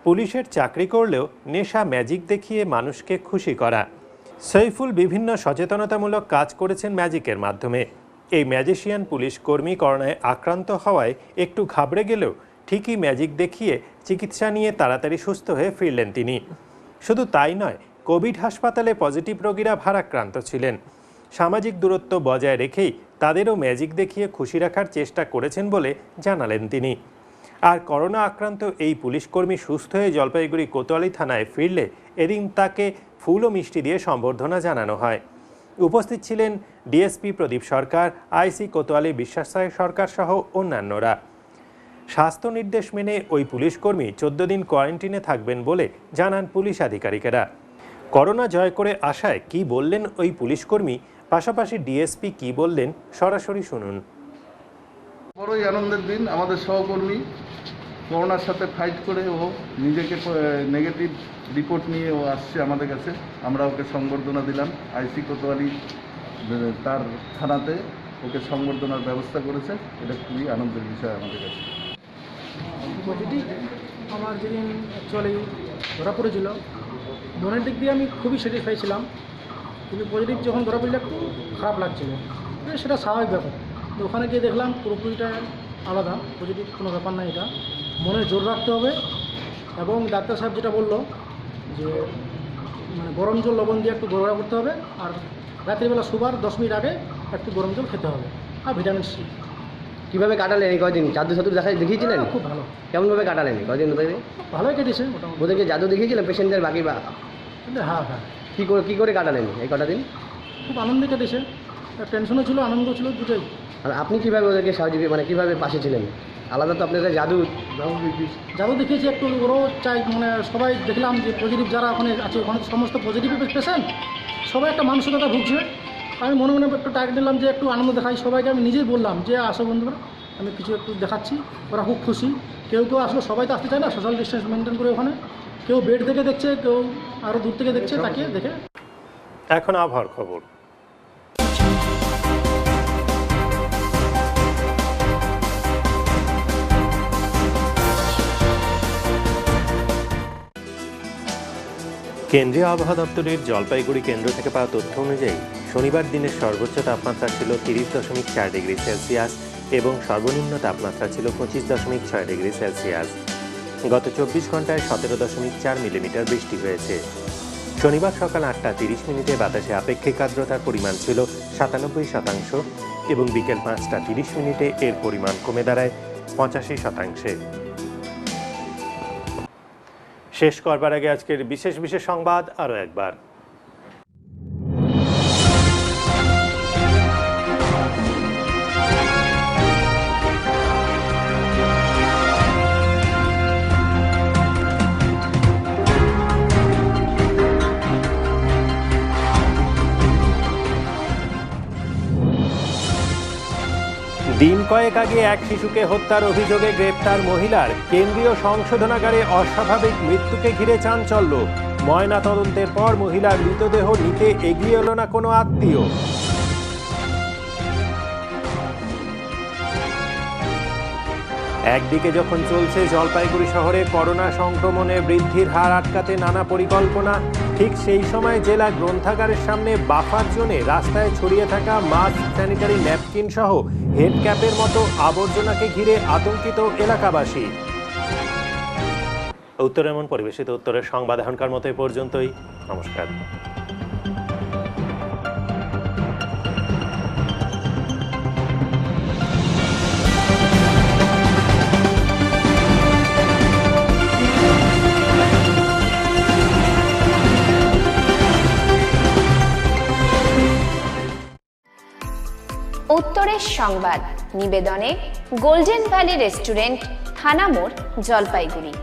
পুলিশের চাকরি করলেও নেশা ম্যাজিক দেখিয়ে মানুষকে খুশি করা। সাইফুল বিভিন্ন সচেতনতামূলক কাজ করেছেন ম্যাজিকের মাধ্যমে। এই ম্যাজিশিয়ান পুলিশ কর্মী করোনায় আক্রান্ত হওয়ায় একটু ঘাবড়ে গেলেও ঠিকই ম্যাজিক দেখিয়ে চিকিৎসা নিয়ে তাড়াতাড়ি সুস্থ হয়ে ফিরলেন তিনি। শুধু তাই নয়, কোভিড হাসপাতালে পজিটিভ রোগীরা ভারাক্রান্ত ছিলেন। সামাজিক দূরত্ব বজায় রেখেই তাদেরও ম্যাজিক দেখিয়ে খুশি রাখার চেষ্টা করেছেন বলে জানালেন তিনি। আর করোনা আক্রান্ত এই পুলিশকর্মী সুস্থ হয়ে জলপাইগুড়ি কোতোয়ালি থানায় ফিরলে এদিন তাকে ফুল ও মিষ্টি দিয়ে সম্বর্ধনা জানানো হয়। উপস্থিত ছিলেন ডিএসপি প্রদীপ সরকার, আইসি কোতোয়ালি বিশ্বাস সরকার সহ অন্যান্যরা। স্বাস্থ্য নির্দেশ মেনে ওই পুলিশকর্মী 14 দিন কোয়ারেন্টিনে থাকবেন বলে জানান পুলিশ আধিকারিকেরা। করোনা জয় করে আসায় কি বললেন ওই পুলিশকর্মী, পাশাপাশি ডিএসপি কি বললেন, সরাসরি শুনুন। বড়ই আনন্দের দিন। আমাদের সহকর্মী করোনার সাথে ফাইট করে ও নিজেকে নেগেটিভ রিপোর্ট নিয়ে ও আসছে আমাদের কাছে। আমরা ওকে সংবর্ধনা দিলাম। আইসি কোতোয়ালি তার থানাতে ওকে সংবর্ধনার ব্যবস্থা করেছে। এটা খুবই আনন্দের বিষয় আমাদের কাছে। পজিটিভ আমার যেদিন অ্যাকচুয়ালি ধরা পড়েছিল, মনের দিক দিয়ে আমি খুবই স্যাটিসফাই ছিলাম, কিন্তু পজিটিভ যখন ধরা পড়লে একটু খারাপ লাগছিল। সেটা স্বাভাবিক ব্যাপার। তো ওখানে গিয়ে দেখলাম পুরোপুরিটা আলাদা, পজিটিভ কোনো ব্যাপার না। এটা মনে জোর রাখতে হবে, এবং ডাক্তার সাহেব যেটা বললো যে মানে গরম জল লবণ দিয়ে একটু গড়গড়া করতে হবে, আর রাত্রিবেলা শোবার 10 মিনিট আগে একটু গরম জল খেতে হবে, আর ভিটামিন সি। কীভাবে কাটালেন এই কদিন? জাদু সাদু দেখিয়েছিলেন? খুব ভালো। কেমনভাবে কাটালেন এই কদিন? ভালোই কেটেছে মোটামুটি। ওদেরকে জাদু দেখিয়েছিলেন পেশেন্টদের বাকি বা? হ্যাঁ হ্যাঁ। কী করে কাটালেন এই কটা দিন? খুব আনন্দে কেটেছে, টেনশনও ছিল, আনন্দ ছিল, দুটোই। আর আপনি কীভাবে ওদেরকে সহযোগী মানে কীভাবে পাশে ছিলেন? আলাদা তো আপনাদের জাদু দেখিয়েছি একটু। ওরাও চাই মানে সবাই দেখলাম যে পজিটিভ যারা ওখানে আছে, ওখানে সমস্ত পজিটিভ পেশেন্ট সবাই একটা মানসিকতা ভুগছে। আমি মনে মনে একটু টার্গেট নিলাম যে একটু আনন্দ দেখাই সবাইকে। আমি নিজেই বললাম যে আসো বন্ধুরা, আমি কিছু একটু দেখাচ্ছি। ওরা খুব খুশি। কেউ আসলে সবাই তো আসতে চায় না, সোশ্যাল ডিস্টেন্স মেনটেন করে। ওখানে কেউ বেড থেকে দেখছে, কেউ আরও দূর থেকে দেখছে, তাকিয়ে দেখে। এখন আবহাওয়ার খবর। কেন্দ্রীয় আবহাওয়া দপ্তরের জলপাইগুড়ি কেন্দ্র থেকে পাওয়া তথ্য অনুযায়ী শনিবার দিনের সর্বোচ্চ তাপমাত্রা ছিল 30.4 ডিগ্রি সেলসিয়াস এবং সর্বনিম্ন তাপমাত্রা ছিল 25.6 ডিগ্রি সেলসিয়াস। গত 24 ঘন্টায় 17.4 মিলিমিটার বৃষ্টি হয়েছে। শনিবার সকাল 8:30 বাতাসে আপেক্ষিক আর্দ্রতার পরিমাণ ছিল 97% এবং বিকেল 5:30 এর পরিমাণ কমে দাঁড়ায় 85%। শেষ করবার আগে আজকের বিশেষ বিশেষ সংবাদ আরও একবার। দিন কয়েক আগে এক শিশুকে হত্যার অভিযোগে গ্রেপ্তার মহিলার কেন্দ্রীয় সংশোধনাগারে অস্বাভাবিক মৃত্যুকে ঘিরে চাঞ্চল্য। ময়না তদন্তের পর মহিলার মৃতদেহ নিতে এগিয়ে এলো না কোনো আত্মীয়। একদিকে যখন চলছে জলপাইগুড়ি শহরে করোনা সংক্রমণে বৃদ্ধির হার আটকাতে নানা পরিকল্পনা, ঠিক সেই সময় জেলা গ্রন্থাগারের সামনে বাফার জোনে রাস্তায় ছড়িয়ে থাকা মাস্ক, স্যানিটারি ন্যাপকিন সহ হেড ক্যাপের মতো আবর্জনাকে ঘিরে আতঙ্কিত এলাকাবাসী। উত্তরেমন পরিবেশিত উত্তরের সংবাদ এখনকার মতো পর্যন্তই। নমস্কার। উত্তরের সংবাদ নিবেদনে গোল্ডেন ভ্যালি রেস্টুরেন্ট, থানা মোড়, জলপাইগুড়ি।